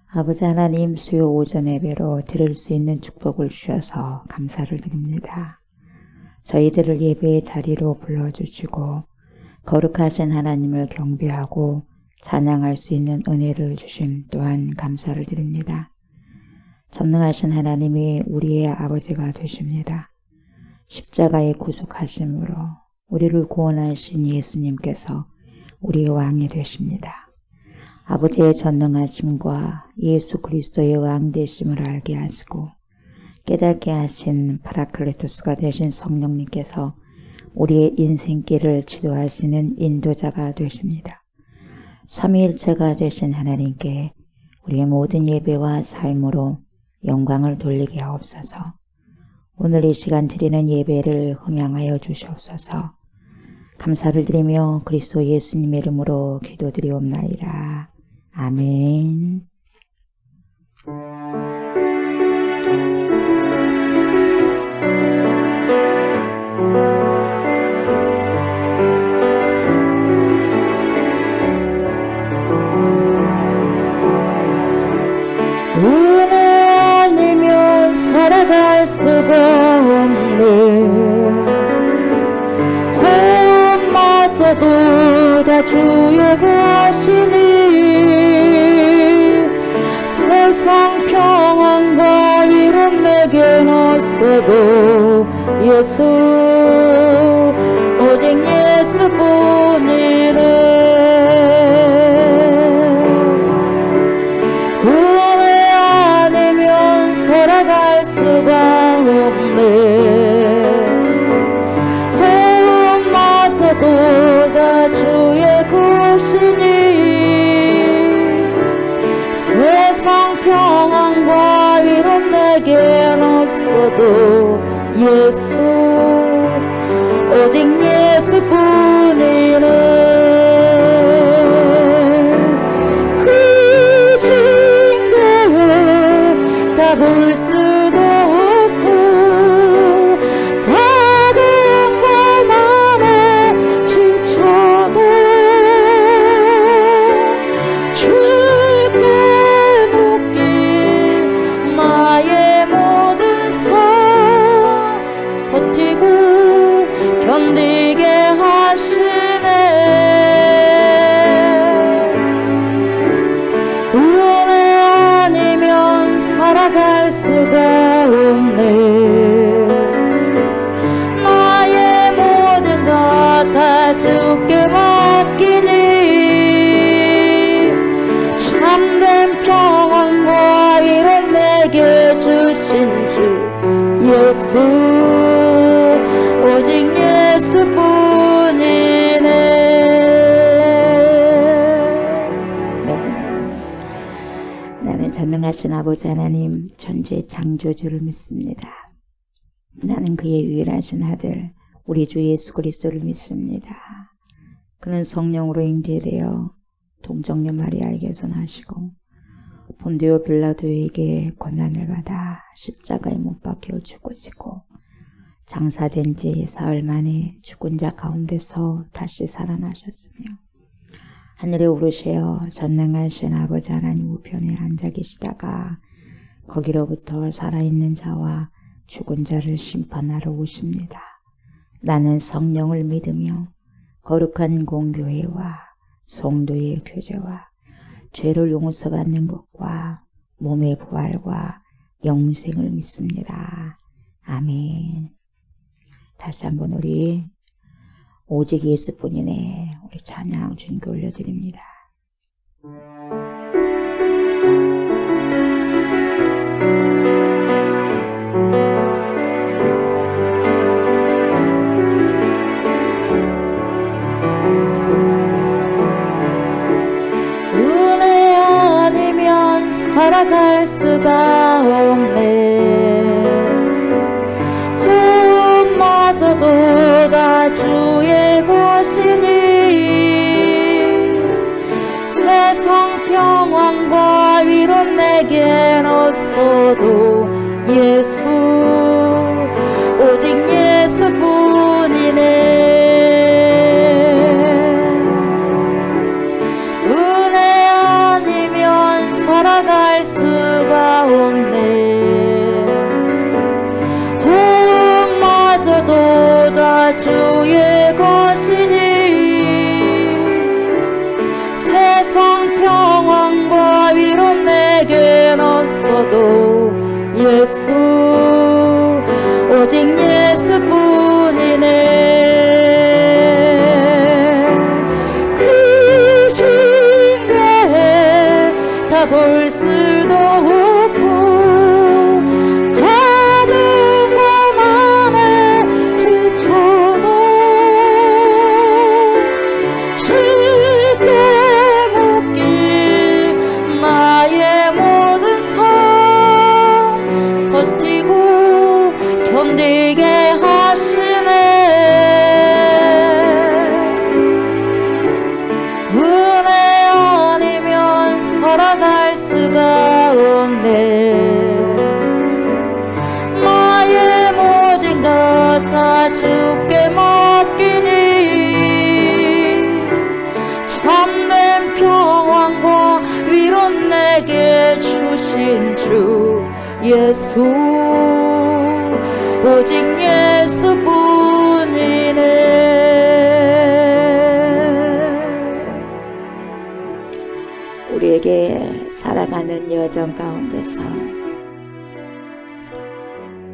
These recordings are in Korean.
아버지 하나님, 수요 오전 예배로 드릴 수 있는 축복을 주셔서 감사를 드립니다. 저희들을 예배의 자리로 불러주시고 거룩하신 하나님을 경배하고 찬양할 수 있는 은혜를 주심 또한 감사를 드립니다. 전능하신 하나님이 우리의 아버지가 되십니다. 십자가의 구속하심으로 우리를 구원하신 예수님께서 우리의 왕이 되십니다. 아버지의 전능하심과 예수 그리스도의 왕 되심을 알게 하시고 깨닫게 하신 파라클레토스가 되신 성령님께서 우리의 인생길을 지도하시는 인도자가 되십니다. 삼위일체가 되신 하나님께 우리의 모든 예배와 삶으로 영광을 돌리게 하옵소서. 오늘 이 시간 드리는 예배를 흠양하여 주시옵소서. 감사를 드리며 그리스도 예수님의 이름으로 기도드리옵나이다. 아멘. 은혜 아니면 살아갈 수가 없네. 호흡마저도 다 주의 것이니 세상 평안과 위로 내겐 없어도 예수 오직 예수뿐이네. 은혜 아니면 살아갈 수가 없네. 호흡마저도 다 주의 것이니 세상 평안과 위로 내겐 없어도 예수 오직 예수뿐이네. 그 신경을 다 볼 수도 없고 작은 것 안에 지쳐도 주께 묶인 나의 모든 삶 버티고 견디게 하시네. 은혜 아니면 살아갈 수가 없네. 나의 모든 것 다 주께 맡기니 참된 평안과 위로 내게 주신 주 예수 오직 예수뿐이네. 나는 전능하신 아버지 하나님 천지의 창조주를 믿습니다. 나는 그의 유일하신 아들 우리 주 예수 그리스도를 믿습니다. 그는 성령으로 잉태되어 동정녀 마리아에게서 나시고 본디오 빌라도에게 고난을 받아 십자가에 못 박혀 죽으시고 장사된 지 사흘 만에 죽은 자 가운데서 다시 살아나셨으며 하늘에 오르시어 전능하신 아버지 하나님 우편에 앉아 계시다가 거기로부터 살아있는 자와 죽은 자를 심판하러 오십니다. 나는 성령을 믿으며 거룩한 공교회와 성도의 교제와 죄를 용서받는 것과 몸의 부활과 영생을 믿습니다. 아멘. 다시 한번 우리 오직 예수뿐이네 우리 찬양 주님께 올려드립니다. 은혜 아니면 살아갈 수가 없네. 호흡마저도 다 주의 것이니 세상 평안과 위로 내겐 없어도 예수 오직 예수뿐이네. 은혜 아니면 살아갈 바라볼 수도 없고 작은 고난에 지쳐도 쉽게 묶인 나의 모든 삶 버티고 견디게 하시네. 은혜 아니면 살아갈 수가 없네. 나의 모든 것 다 주께 맡기니 참된 평안과 위로 내게 주신 주 예수, 오직 예수뿐이네. 우리에게 살아가는 여정 가운데서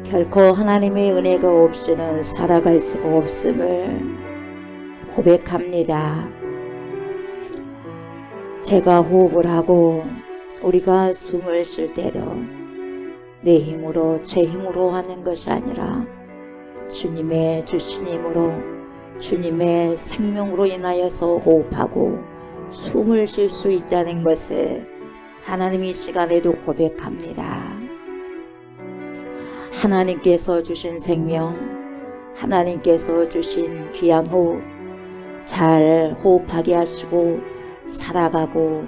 결코 하나님의 은혜가 없이는 살아갈 수가 없음을 고백합니다. 제가 호흡을 하고 우리가 숨을 쉴 때도 내 힘으로 제 힘으로 하는 것이 아니라 주님의 주신 힘으로 주님의 생명으로 인하여서 호흡하고 숨을 쉴 수 있다는 것을 하나님이 이 시간에도 고백합니다. 하나님께서 주신 생명, 하나님께서 주신 귀한 호흡 잘 호흡하게 하시고 살아가고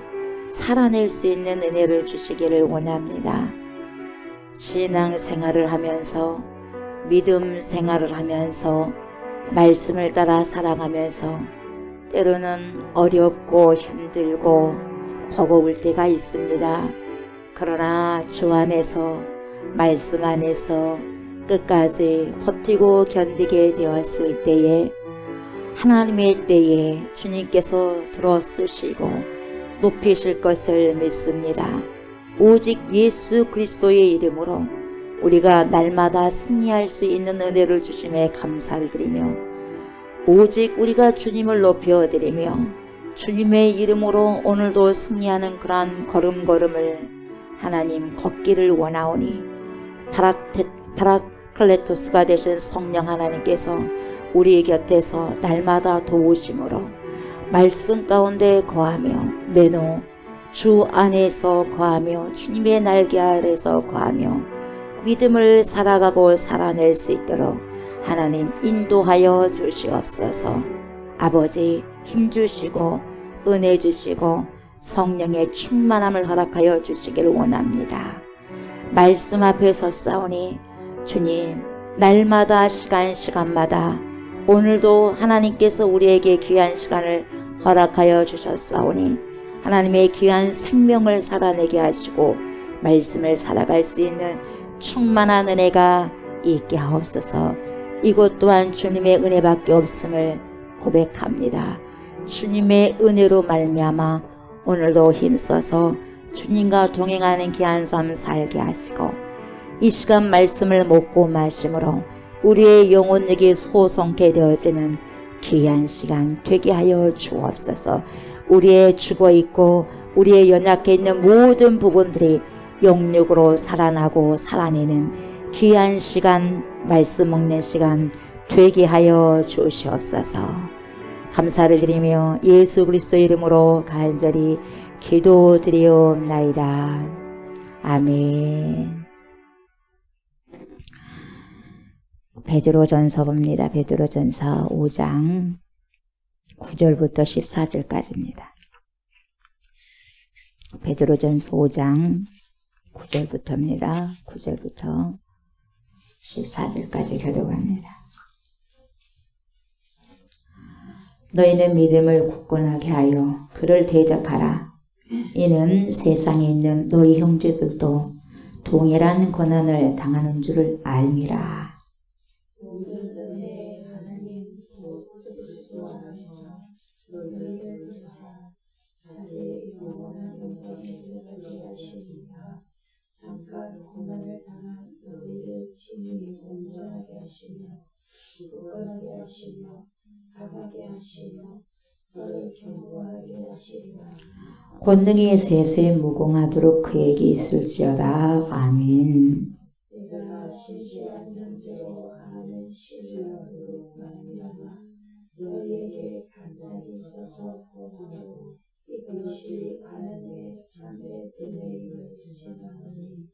살아낼 수 있는 은혜를 주시기를 원합니다. 신앙생활을 하면서 믿음 생활을 하면서 말씀을 따라 살아가면서 때로는 어렵고 힘들고 버거울 때가 있습니다. 그러나 주 안에서 말씀 안에서 끝까지 버티고 견디게 되었을 때에 하나님의 때에 주님께서 들어쓰시고 높이실 것을 믿습니다. 오직 예수 그리스도의 이름으로 우리가 날마다 승리할 수 있는 은혜를 주심에 감사를 드리며 오직 우리가 주님을 높여드리며 주님의 이름으로 오늘도 승리하는 그러한 걸음걸음을 하나님 걷기를 원하오니 파라클레토스가 되신 성령 하나님께서 우리 곁에서 날마다 도우심으로 말씀 가운데 거하며 매너 주 안에서 거하며 주님의 날개 아래서 거하며 믿음을 살아가고 살아낼 수 있도록 하나님 인도하여 주시옵소서. 아버지 힘주시고 은혜 주시고 성령의 충만함을 허락하여 주시기를 원합니다. 말씀 앞에 섰사오니 주님 날마다 시간마다 오늘도 하나님께서 우리에게 귀한 시간을 허락하여 주셨사오니 하나님의 귀한 생명을 살아내게 하시고 말씀을 살아갈 수 있는 충만한 은혜가 있게 하옵소서. 이것 또한 주님의 은혜밖에 없음을 고백합니다. 주님의 은혜로 말미암아 오늘도 힘써서 주님과 동행하는 귀한 삶 살게 하시고 이 시간 말씀을 먹고 마심으로 우리의 영혼에게 소성케 되어지는 귀한 시간 되게 하여 주옵소서. 우리의 죽어있고 우리의 연약해 있는 모든 부분들이 영육으로 살아나고 살아내는 귀한 시간, 말씀 먹는 시간 되게 하여 주시옵소서. 감사를 드리며 예수 그리스도 이름으로 간절히 기도드리옵나이다. 아멘. 베드로전서 봅니다. 베드로전서 5장 9절부터 14절까지입니다. 베드로전서 5장 9절부터입니다. 9절부터 14절까지 교독합니다. 너희는 믿음을 굳건하게 하여 그를 대적하라. 이는 세상에 있는 너희 형제들도 동일한 고난을 당하는 줄을 알미라. 잠깐 고난을 당한 너희를 친히 온전하게 하시며 굳건하게 하시며 강하게 하시며 너를 경고하게 하시리라. 권능이 세세 무궁하도록 그에게 있을지어다. 아멘. 내가 실실한 명제로 하는 신령으로 말미암아 너희에게 간단히 써서 보내고 이것이 하나님의 참된 은혜임을 주시나니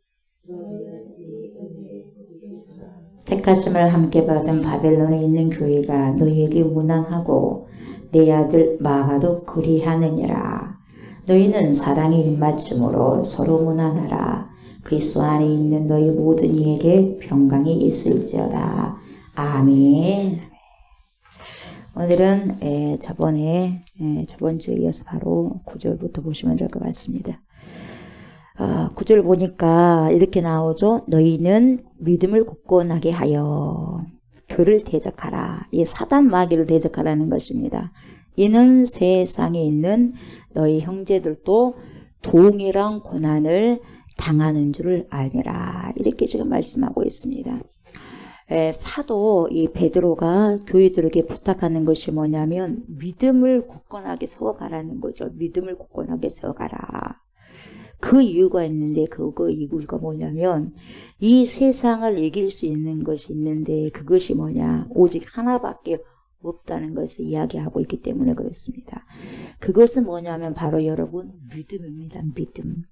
너희는 이 은혜에 굳게 서라. 택하심을 함께 받은 바벨론에 있는 교회가 너희에게 문안하고 내 아들 마가도 그리하느니라. 너희는 사랑의 입맞춤으로 서로 문안하라. 그리스도 안에 있는 너희 모든 이에게 평강이 있을지어다. 아멘. 오늘은 저번 주에 이어서 바로 9절부터 보시면 될 것 같습니다. 9절 보니까 이렇게 나오죠. 너희는 믿음을 굳건하게 하여 그를 대적하라. 이 사단 마귀를 대적하라는 것입니다. 이는 세상에 있는 너희 형제들도 동일한 고난을 당하는 줄을 알미라. 이렇게 지금 말씀하고 있습니다. 사도 이 베드로가 교회들에게 부탁하는 것이 뭐냐면 믿음을 굳건하게 세워가라는 거죠. 믿음을 굳건하게 세워가라. 그 이유가 있는데 그 이유가 뭐냐면 이 세상을 이길 수 있는 것이 있는데 그것이 뭐냐? 오직 하나밖에 없다는 것을 이야기하고 있기 때문에 그렇습니다. 그것은 뭐냐면 바로 여러분 믿음입니다. 믿음.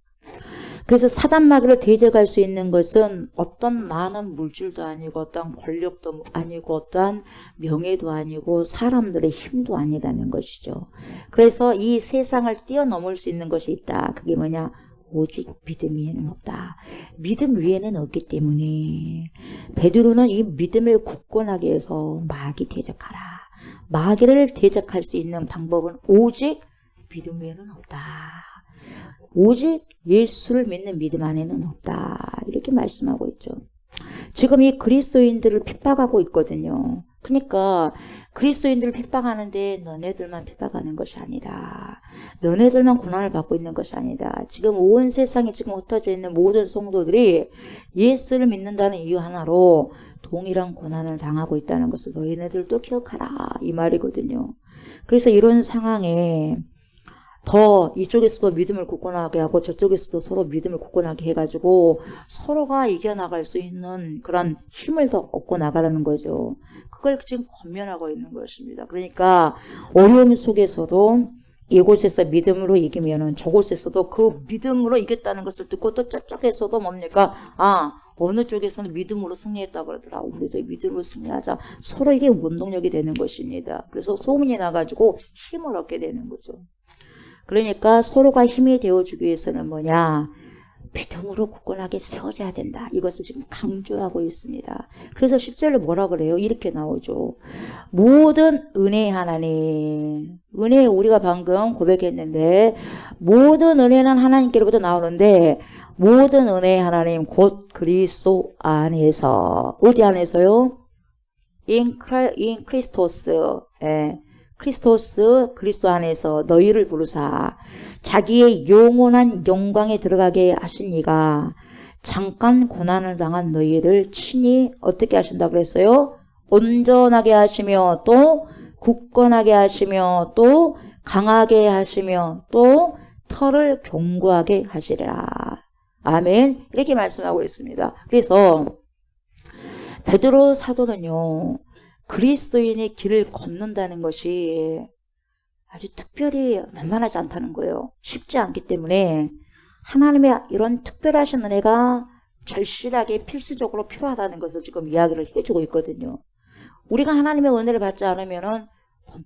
그래서 사단 마귀를 대적할 수 있는 것은 어떤 많은 물질도 아니고 어떤 권력도 아니고 어떤 명예도 아니고 사람들의 힘도 아니라는 것이죠. 그래서 이 세상을 뛰어넘을 수 있는 것이 있다. 그게 뭐냐? 오직 믿음 위에는 없다. 믿음 위에는 없기 때문에 베드로는 이 믿음을 굳건하게 해서 마귀 대적하라. 마귀를 대적할 수 있는 방법은 오직 믿음 외에는 없다. 오직 예수를 믿는 믿음 안에는 없다. 이렇게 말씀하고 있죠. 지금 이 그리스도인들을 핍박하고 있거든요. 그러니까 그리스도인들을 핍박하는데 너네들만 핍박하는 것이 아니다. 너네들만 고난을 받고 있는 것이 아니다. 지금 온 세상에 지금 흩어져 있는 모든 성도들이 예수를 믿는다는 이유 하나로 동일한 고난을 당하고 있다는 것을 너희네들도 기억하라. 이 말이거든요. 그래서 이런 상황에 더 이쪽에서도 믿음을 굳건하게 하고 저쪽에서도 서로 믿음을 굳건하게 해가지고 서로가 이겨나갈 수 있는 그런 힘을 더 얻고 나가라는 거죠. 그걸 지금 권면하고 있는 것입니다. 그러니까 어려움 속에서도 이곳에서 믿음으로 이기면은 저곳에서도 그 믿음으로 이겼다는 것을 듣고 또 저쪽에서도 뭡니까? 어느 쪽에서는 믿음으로 승리했다고 그러더라. 우리도 믿음으로 승리하자. 서로 이게 원동력이 되는 것입니다. 그래서 소문이 나가지고 힘을 얻게 되는 거죠. 그러니까 서로가 힘이 되어주기 위해서는 뭐냐? 믿음으로 굳건하게 세워져야 된다. 이것을 지금 강조하고 있습니다. 그래서 10절에 뭐라 그래요? 이렇게 나오죠. 모든 은혜의 하나님. 은혜 우리가 방금 고백했는데 모든 은혜는 하나님께로부터 나오는데 모든 은혜의 하나님 곧 그리스도 안에서. 어디 안에서요? in Christos. 그리스도 안에서 너희를 부르사 자기의 영원한 영광에 들어가게 하신 이가 잠깐 고난을 당한 너희를 친히 어떻게 하신다고 그랬어요? 온전하게 하시며 또 굳건하게 하시며 또 강하게 하시며 또 털을 견고하게 하시리라. 아멘. 이렇게 말씀하고 있습니다. 그래서 베드로 사도는요. 그리스도인의 길을 걷는다는 것이 아주 특별히 만만하지 않다는 거예요. 쉽지 않기 때문에 하나님의 이런 특별하신 은혜가 절실하게 필수적으로 필요하다는 것을 지금 이야기를 해주고 있거든요. 우리가 하나님의 은혜를 받지 않으면은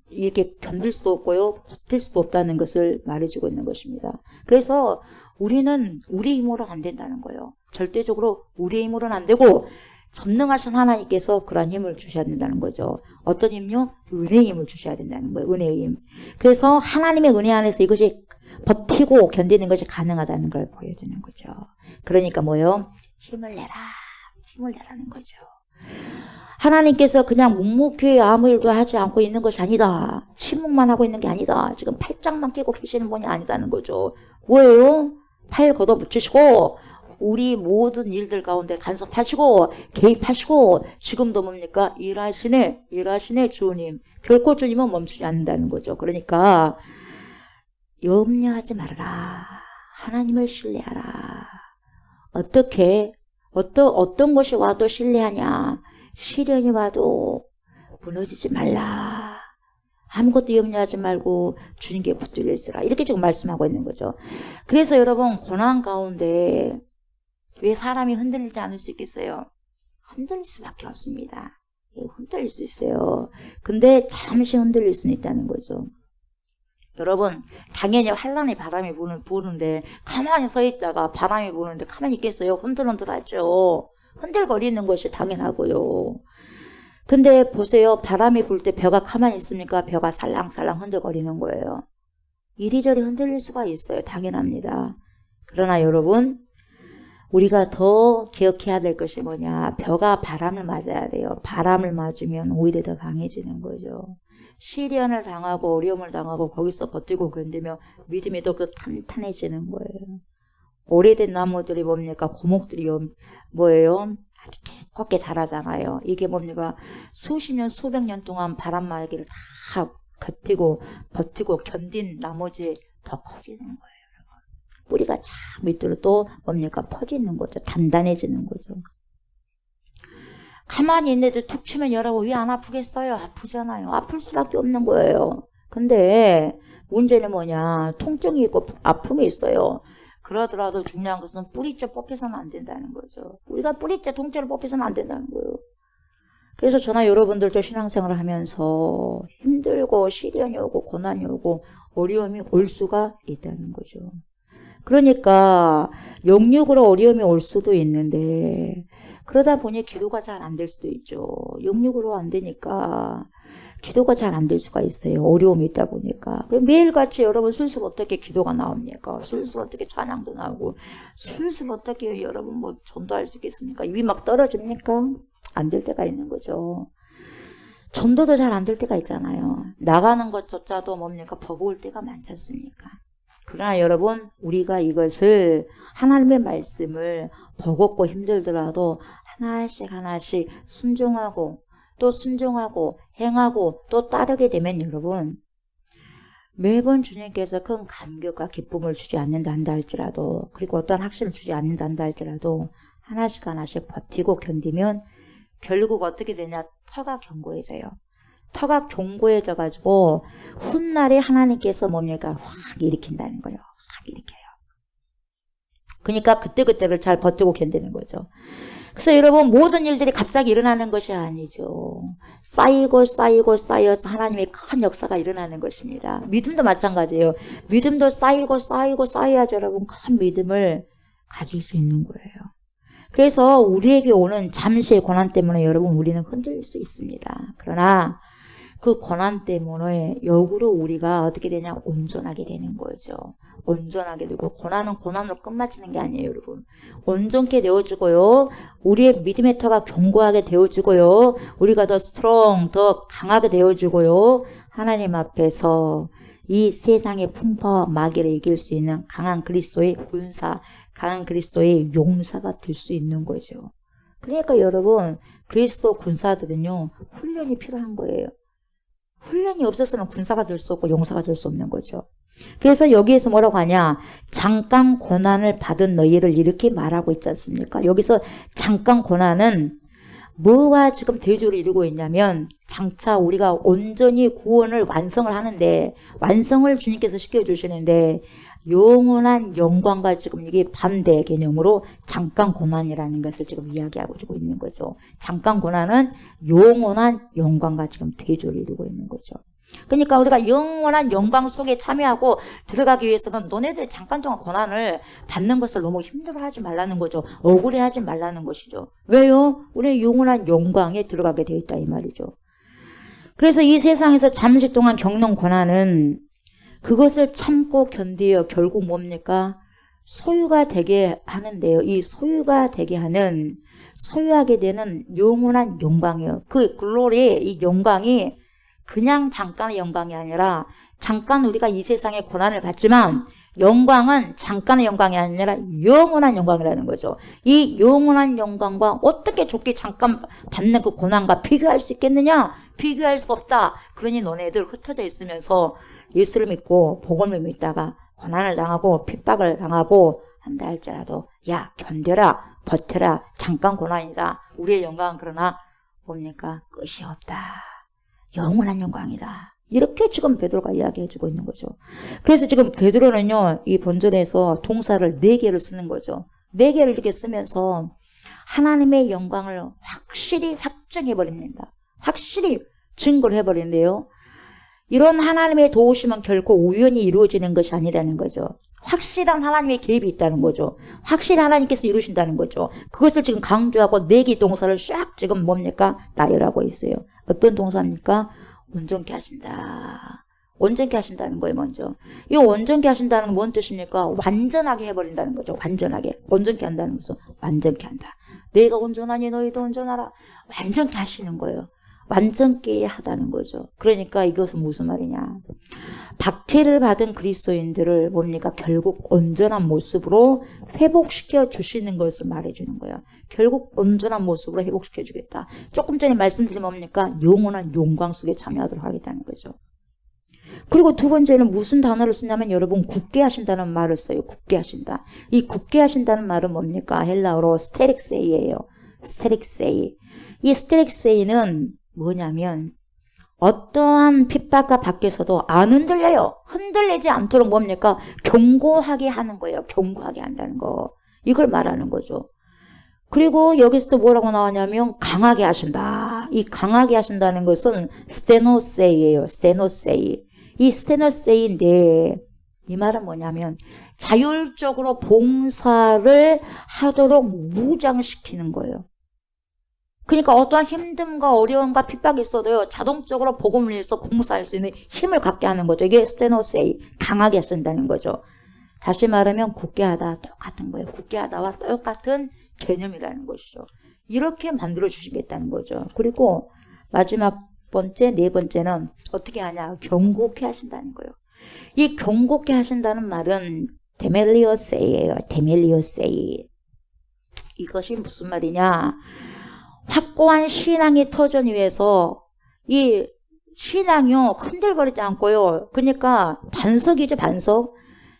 이렇게 견딜 수도 없고요. 버틸 수도 없다는 것을 말해주고 있는 것입니다. 그래서 우리는 우리 힘으로 안 된다는 거예요. 절대적으로 우리 힘으로는 안 되고 전능하신 하나님께서 그런 힘을 주셔야 된다는 거죠. 어떤 힘요? 은혜의 힘을 주셔야 된다는 거예요. 은혜의 힘. 그래서 하나님의 은혜 안에서 이것이 버티고 견디는 것이 가능하다는 걸 보여주는 거죠. 그러니까 뭐요? 힘을 내라. 힘을 내라는 거죠. 하나님께서 그냥 묵묵히 아무 일도 하지 않고 있는 것이 아니다. 침묵만 하고 있는 게 아니다. 지금 팔짱만 끼고 계시는 분이 아니다는 거죠. 뭐예요? 팔 걷어붙이시고 우리 모든 일들 가운데 간섭하시고 개입하시고 지금도 뭡니까? 일하시네 주님. 결코 주님은 멈추지 않는다는 거죠. 그러니까 염려하지 말아라. 하나님을 신뢰하라. 어떻게 어떤 것이 와도 신뢰하냐. 시련이 와도 무너지지 말라. 아무것도 염려하지 말고 주님께 붙들려 있으라. 이렇게 지금 말씀하고 있는 거죠. 그래서 여러분 고난 가운데 왜 사람이 흔들리지 않을 수 있겠어요? 흔들릴 수밖에 없습니다. 흔들릴 수 있어요. 근데 잠시 흔들릴 수는 있다는 거죠. 여러분 당연히 환란의 바람이 부는데 가만히 서 있다가 바람이 부는데 가만히 있겠어요? 흔들흔들하죠. 흔들거리는 것이 당연하고요. 근데 보세요. 바람이 불 때 벼가 가만히 있습니까? 벼가 살랑살랑 흔들거리는 거예요. 이리저리 흔들릴 수가 있어요. 당연합니다. 그러나 여러분 우리가 더 기억해야 될 것이 뭐냐. 벼가 바람을 맞아야 돼요. 바람을 맞으면 오히려 더 강해지는 거죠. 시련을 당하고 어려움을 당하고 거기서 버티고 견디면 믿음이 더 탄탄해지는 거예요. 오래된 나무들이 뭡니까? 고목들이 뭐예요? 아주 두껍게 자라잖아요. 이게 뭡니까? 수십 년, 수백 년 동안 바람 말기를 다 버티고 견딘 나머지 더 커지는 거예요. 여러분. 뿌리가 쫙 밑으로 또 뭡니까? 퍼지는 거죠. 단단해지는 거죠. 가만히 있는데 툭 치면 여러분 왜 안 아프겠어요? 아프잖아요. 아플 수밖에 없는 거예요. 근데 문제는 뭐냐? 통증이 있고 아픔이 있어요. 그러더라도 중요한 것은 뿌리째 뽑혀서는 안 된다는 거죠. 우리가 뿌리째 통째로 뽑혀서는 안 된다는 거예요. 그래서 저나 여러분들도 신앙생활을 하면서 힘들고 시련이 오고 고난이 오고 어려움이 올 수가 있다는 거죠. 그러니까 영육으로 어려움이 올 수도 있는데 그러다 보니 기도가 잘 안 될 수도 있죠. 영육으로 안 되니까 기도가 잘 안 될 수가 있어요. 어려움이 있다 보니까. 매일같이 여러분 술술 어떻게 기도가 나옵니까? 술술 어떻게 찬양도 나오고 술술 어떻게 여러분 뭐 전도할 수 있겠습니까? 입이 막 떨어집니까? 안 될 때가 있는 거죠. 전도도 잘 안 될 때가 있잖아요. 나가는 것조차도 뭡니까? 버거울 때가 많지 않습니까? 그러나 여러분 우리가 이것을 하나님의 말씀을 버겁고 힘들더라도 하나씩 순종하고 또 순종하고 행하고 또 따르게 되면 여러분 매번 주님께서 큰 감격과 기쁨을 주지 않는다 한다 할지라도 그리고 어떤 확신을 주지 않는다 한다 할지라도 하나씩 버티고 견디면 결국 어떻게 되냐 터가 견고해져요. 터가 견고해져 가지고 훗날에 하나님께서 뭡니까 확 일으킨다는 거예요. 확 일으켜요. 그러니까 그때그때를 잘 버티고 견디는 거죠. 그래서 여러분 모든 일들이 갑자기 일어나는 것이 아니죠. 쌓여서 하나님의 큰 역사가 일어나는 것입니다. 믿음도 마찬가지예요. 믿음도 쌓여야지 여러분 큰 믿음을 가질 수 있는 거예요. 그래서 우리에게 오는 잠시의 고난 때문에 여러분 우리는 흔들릴 수 있습니다. 그러나 그 고난 때문에 역으로 우리가 어떻게 되냐 온전하게 되는 거죠. 온전하게 되고 고난은 고난으로 끝마치는 게 아니에요 여러분. 온전케 되어지고요. 우리의 믿음의 터가 견고하게 되어지고요. 우리가 더 스트롱 더 강하게 되어지고요. 하나님 앞에서 이 세상의 풍파와 마귀를 이길 수 있는 강한 그리스도의 군사 강한 그리스도의 용사가 될 수 있는 거죠. 그러니까 여러분 그리스도 군사들은요 훈련이 필요한 거예요. 훈련이 없어서는 군사가 될 수 없고 용사가 될 수 없는 거죠. 그래서 여기에서 뭐라고 하냐 잠깐 고난을 받은 너희를 이렇게 말하고 있지 않습니까? 여기서 잠깐 고난은 뭐와 지금 대조를 이루고 있냐면 장차 우리가 온전히 구원을 완성을 하는데 완성을 주님께서 시켜주시는데 영원한 영광과 지금 이게 반대 개념으로 잠깐 고난이라는 것을 지금 이야기하고 주고 있는 거죠. 잠깐 고난은 영원한 영광과 지금 대조를 이루고 있는 거죠. 그러니까 우리가 영원한 영광 속에 참여하고 들어가기 위해서는 너네들 잠깐 동안 고난을 받는 것을 너무 힘들어하지 말라는 거죠. 억울해하지 말라는 것이죠. 왜요? 우리는 영원한 영광에 들어가게 되어 있다 이 말이죠. 그래서 이 세상에서 잠시 동안 겪는 고난은 그것을 참고 견디어 결국 뭡니까? 소유가 되게 하는데요. 이 소유가 되게 하는 소유하게 되는 영원한 영광이에요. 그 글로리 이 영광이 그냥 잠깐의 영광이 아니라 잠깐 우리가 이 세상에 고난을 받지만 영광은 잠깐의 영광이 아니라 영원한 영광이라는 거죠. 이 영원한 영광과 어떻게 좋게 잠깐 받는 그 고난과 비교할 수 있겠느냐? 비교할 수 없다. 그러니 너네들 흩어져 있으면서 예수를 믿고 복음을 믿다가 고난을 당하고 핍박을 당하고 한다 할지라도 야 견뎌라 버텨라 잠깐 고난이다. 우리의 영광은 그러나 뭡니까? 끝이 없다. 영원한 영광이다. 이렇게 지금 베드로가 이야기해주고 있는 거죠. 그래서 지금 베드로는요, 이 본전에서 동사를 4개를 쓰는 거죠. 4개를 이렇게 쓰면서 하나님의 영광을 확실히 확증해버립니다. 확실히 증거를 해버린대요. 이런 하나님의 도우심은 결코 우연히 이루어지는 것이 아니라는 거죠. 확실한 하나님의 개입이 있다는 거죠. 확실히 하나님께서 이루신다는 거죠. 그것을 지금 강조하고 4개 동사를 쫙 지금 뭡니까? 나열하고 있어요. 어떤 동사입니까? 온전케 하신다. 온전케 하신다는 거예요, 먼저. 이 온전케 하신다는 건 뭔 뜻입니까? 완전하게 해버린다는 거죠. 완전하게. 온전케 한다는 것은 완전케 한다. 내가 온전하니 너희도 온전하라. 완전케 하시는 거예요. 완전케 하다는 거죠. 그러니까 이것은 무슨 말이냐. 박해를 받은 그리스도인들을 뭡니까? 결국 온전한 모습으로 회복시켜 주시는 것을 말해주는 거예요. 결국 온전한 모습으로 회복시켜 주겠다. 조금 전에 말씀드린 뭡니까? 영원한 영광 속에 참여하도록 하겠다는 거죠. 그리고 두 번째는 무슨 단어를 쓰냐면 여러분 굳게 하신다는 말을 써요. 굳게 하신다. 이 굳게 하신다는 말은 뭡니까? 헬라어로 스테릭세이예요. 스테릭세이. 이 스테릭세이는 뭐냐면 어떠한 핍박과 밖에서도 안 흔들려요. 흔들리지 않도록 뭡니까? 견고하게 하는 거예요. 견고하게 한다는 거. 이걸 말하는 거죠. 그리고 여기서 또 뭐라고 나왔냐면 강하게 하신다. 이 강하게 하신다는 것은 스테노세이예요. 스테노세이. 이 스테노세이인데 이 말은 뭐냐면 자율적으로 봉사를 하도록 무장시키는 거예요. 그러니까 어떠한 힘듦과 어려움과 핍박이 있어도요, 자동적으로 복음을 위해서 봉사할 수 있는 힘을 갖게 하는 거죠. 이게 스테노세이, 강하게 쓴다는 거죠. 다시 말하면 굳게 하다 똑같은 거예요. 굳게 하다와 똑같은 개념이라는 것이죠. 이렇게 만들어 주시겠다는 거죠. 그리고 마지막 번째, 4번째는 어떻게 하냐? 경고케 하신다는 거예요. 이 경고케 하신다는 말은 데멜리오세이예요. 데멜리오세이. 이것이 무슨 말이냐? 확고한 신앙의 터전 위에서 이 신앙이요 흔들거리지 않고요. 그러니까 반석이죠, 반석.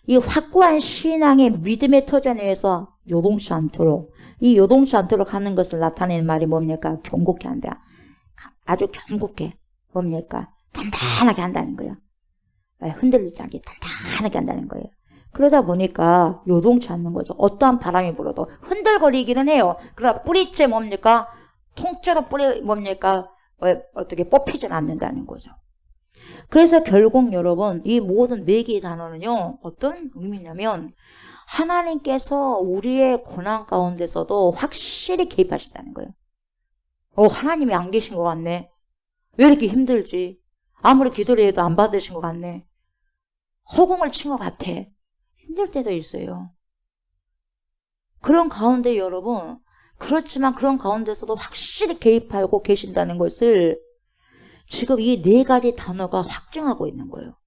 이 확고한 신앙의 믿음의 터전 위에서 요동치 않도록, 이 요동치 않도록 하는 것을 나타내는 말이 뭡니까? 경고케 한다. 아주 경고케. 뭡니까? 단단하게 한다는 거예요. 흔들리지 않게 단단하게 한다는 거예요. 그러다 보니까 요동치 않는 거죠. 어떠한 바람이 불어도 흔들거리기는 해요. 그러나 뿌리채 뭡니까? 통째로 뿌리 뭡니까? 어떻게 뽑히진 않는다는 거죠. 그래서 결국 여러분 이 모든 4개의 단어는요. 어떤 의미냐면 하나님께서 우리의 고난 가운데서도 확실히 개입하신다는 거예요. 하나님이 안 계신 것 같네. 왜 이렇게 힘들지? 아무리 기도를 해도 안 받으신 것 같네. 허공을 친 것 같아. 힘들 때도 있어요. 그런 가운데 여러분 그렇지만 그런 가운데서도 확실히 개입하고 계신다는 것을 지금 이 4가지 단어가 확증하고 있는 거예요.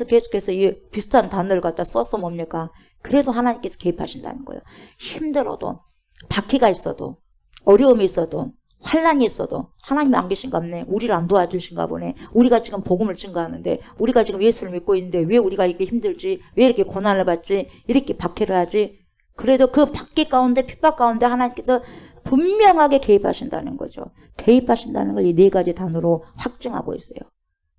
계속해서 이 비슷한 단어를 갖다 써서 뭡니까? 그래도 하나님께서 개입하신다는 거예요. 힘들어도, 박해가 있어도, 어려움이 있어도, 환란이 있어도 하나님이 안 계신가 보네. 우리를 안 도와주신가 보네. 우리가 지금 복음을 증거하는데, 우리가 지금 예수를 믿고 있는데 왜 우리가 이렇게 힘들지? 왜 이렇게 고난을 받지? 이렇게 박해를 하지? 그래도 그 박해 가운데, 핍박 가운데 하나님께서 분명하게 개입하신다는 거죠. 개입하신다는 걸 이 4가지 단어로 확증하고 있어요.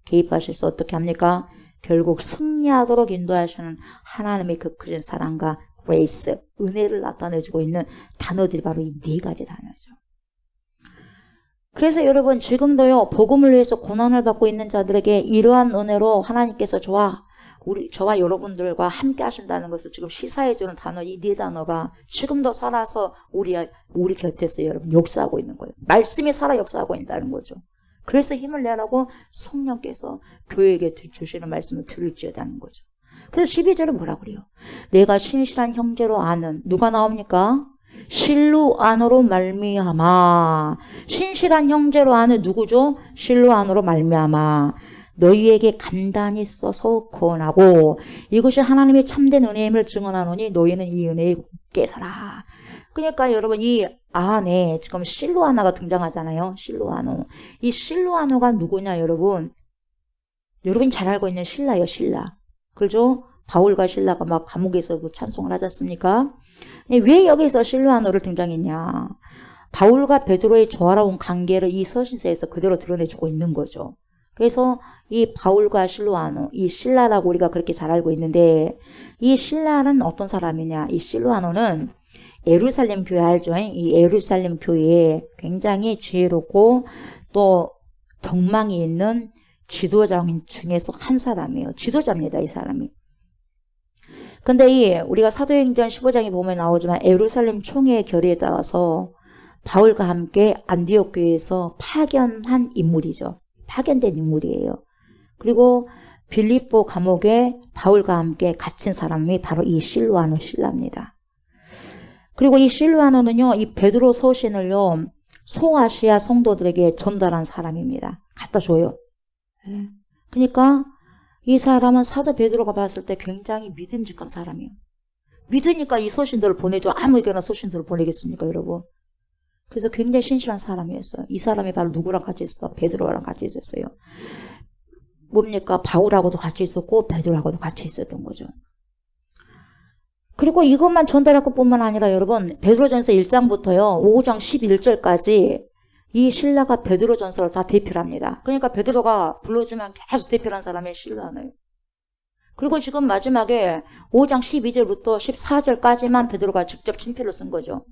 개입하셔서 어떻게 합니까? 결국 승리하도록 인도하시는 하나님의 그 크신 사랑과 그레이스, 은혜를 나타내주고 있는 단어들이 바로 이 4가지 단어죠. 그래서 여러분 지금도요, 복음을 위해서 고난을 받고 있는 자들에게 이러한 은혜로 하나님께서 저와 여러분들과 함께 하신다는 것을 지금 시사해주는 단어, 이 4단어가 지금도 살아서 우리 곁에서 여러분 역사하고 있는 거예요. 말씀이 살아 역사하고 있다는 거죠. 그래서 힘을 내라고 성령께서 교회에게 주시는 말씀을 들을지어다는 거죠. 그래서 12절은 뭐라 그래요? 내가 신실한 형제로 아는, 누가 나옵니까? 실로 안으로 말미암아. 신실한 형제로 아는 누구죠? 실로 안으로 말미암아. 너희에게 간단히 써서 권하고 이것이 하나님의 참된 은혜임을 증언하노니 너희는 이 은혜에 굳게 서라. 그러니까 여러분 이 안에 지금 실로아나가 등장하잖아요. 실로아노. 이 실로아노가 누구냐 여러분? 여러분이 잘 알고 있는 실라예요. 실라. 그죠? 바울과 실라가 막 감옥에서도 찬송을 하지 않습니까? 왜 여기서 실로아노를 등장했냐? 바울과 베드로의 조화로운 관계를 이 서신서에서 그대로 드러내주고 있는 거죠. 그래서 이 바울과 실로아노, 이 실라라고 우리가 그렇게 잘 알고 있는데 이 실라는 어떤 사람이냐? 이 실로아노는 예루살렘 교회 알죠? 이 예루살렘 교회에 굉장히 지혜롭고 또 경망이 있는 지도자 중에서 한 사람이에요. 지도자입니다, 이 사람이. 근데 우리가 사도행전 15장에 보면 나오지만 예루살렘 총회 결의에 따라서 바울과 함께 안디옥 교회에서 파견한 인물이죠. 파견된 인물이에요. 그리고 빌립보 감옥에 바울과 함께 갇힌 사람이 바로 이 실로아노 실라입니다. 그리고 이 실로아노는요, 이 베드로 서신을요, 소아시아 성도들에게 전달한 사람입니다. 갖다 줘요. 그러니까 이 사람은 사도 베드로가 봤을 때 굉장히 믿음직한 사람이에요. 믿으니까 이 서신들을 보내줘. 아무에게나 서신들을 보내겠습니까, 여러분? 그래서 굉장히 신실한 사람이었어요. 이 사람이 바로 누구랑 같이 있었어? 베드로랑 같이 있었어요. 뭡니까? 바울하고도 같이 있었고 베드로하고도 같이 있었던 거죠. 그리고 이것만 전달할 것뿐만 아니라 여러분 베드로전서 1장부터요 5장 11절까지 이 실라가 베드로전서를 다 대표를 합니다. 그러니까 베드로가 불러주면 계속 대표한 사람이 실라예요. 그리고 지금 마지막에 5장 12절부터 14절까지만 베드로가 직접 친필로 쓴 거죠.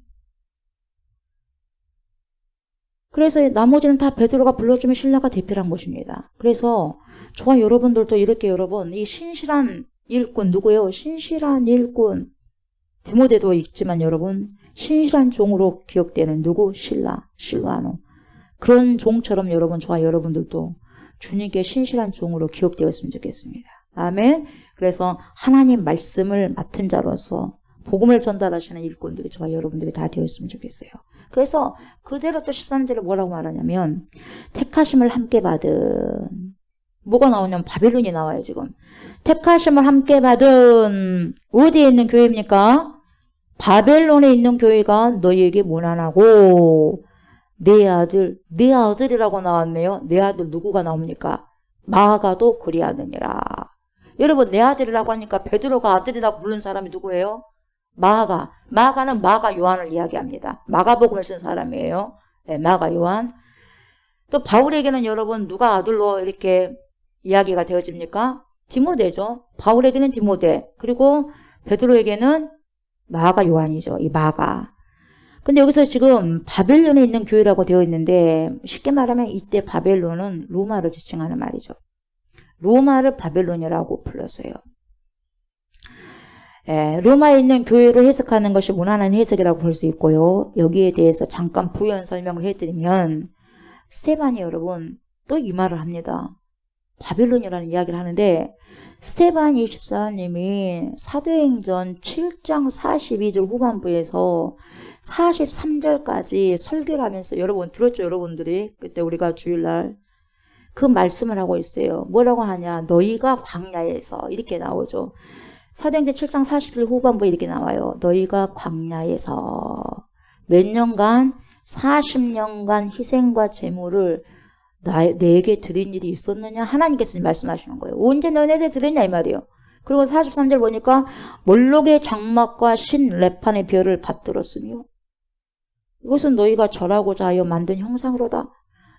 그래서 나머지는 다 베드로가 불러주면 실라가 대표한 것입니다. 그래서 저와 여러분들도 이렇게 여러분 이 신실한 일꾼 누구예요? 신실한 일꾼 디모데도 있지만 여러분 신실한 종으로 기억되는 누구? 실로아노. 그런 종처럼 여러분 저와 여러분들도 주님께 신실한 종으로 기억되었으면 좋겠습니다. 아멘. 그래서 하나님 말씀을 맡은 자로서 복음을 전달하시는 일꾼들이 저와 여러분들이 다 되었으면 좋겠어요. 그래서 그대로 또 13절에 뭐라고 말하냐면 택하심을 함께 받은 뭐가 나오냐면 바벨론이 나와요 지금. 택하심을 함께 받은 어디에 있는 교회입니까? 바벨론에 있는 교회가 너희에게 무난하고 내 아들이라고 나왔네요. 내 아들 누구가 나옵니까? 마가도 그리하느니라. 여러분 내 아들이라고 하니까 베드로가 아들이라고 부른 사람이 누구예요? 마가는 마가 요한을 이야기합니다. 마가복음을 쓴 사람이에요. 네, 마가 요한. 또 바울에게는 여러분 누가 아들로 이렇게 이야기가 되어집니까? 디모데죠. 바울에게는 디모데. 그리고 베드로에게는 마가 요한이죠. 이 마가. 근데 여기서 지금 바벨론에 있는 교회라고 되어 있는데 쉽게 말하면 이때 바벨론은 로마를 지칭하는 말이죠. 로마를 바벨론이라고 불렀어요. 로마에 있는 교회를 해석하는 것이 무난한 해석이라고 볼 수 있고요. 여기에 대해서 잠깐 부연 설명을 해드리면 스테반이 여러분 또 이 말을 합니다. 바벨론이라는 이야기를 하는데 스테반 24님이 사도행전 7장 42절 후반부에서 43절까지 설교를 하면서 여러분 들었죠? 여러분들이 그때 우리가 주일날 그 말씀을 하고 있어요. 뭐라고 하냐? 너희가 광야에서 이렇게 나오죠. 사도행전 7장 40절 후반부에 이렇게 나와요. 너희가 광야에서 몇 년간 40년간 희생과 제물을 내게 드린 일이 있었느냐? 하나님께서 말씀하시는 거예요. 언제 너네들 드렸냐 이 말이에요. 그리고 43절 보니까 몰록의 장막과 신 레판의 별을 받들었으며 이것은 너희가 절하고자 하여 만든 형상으로다.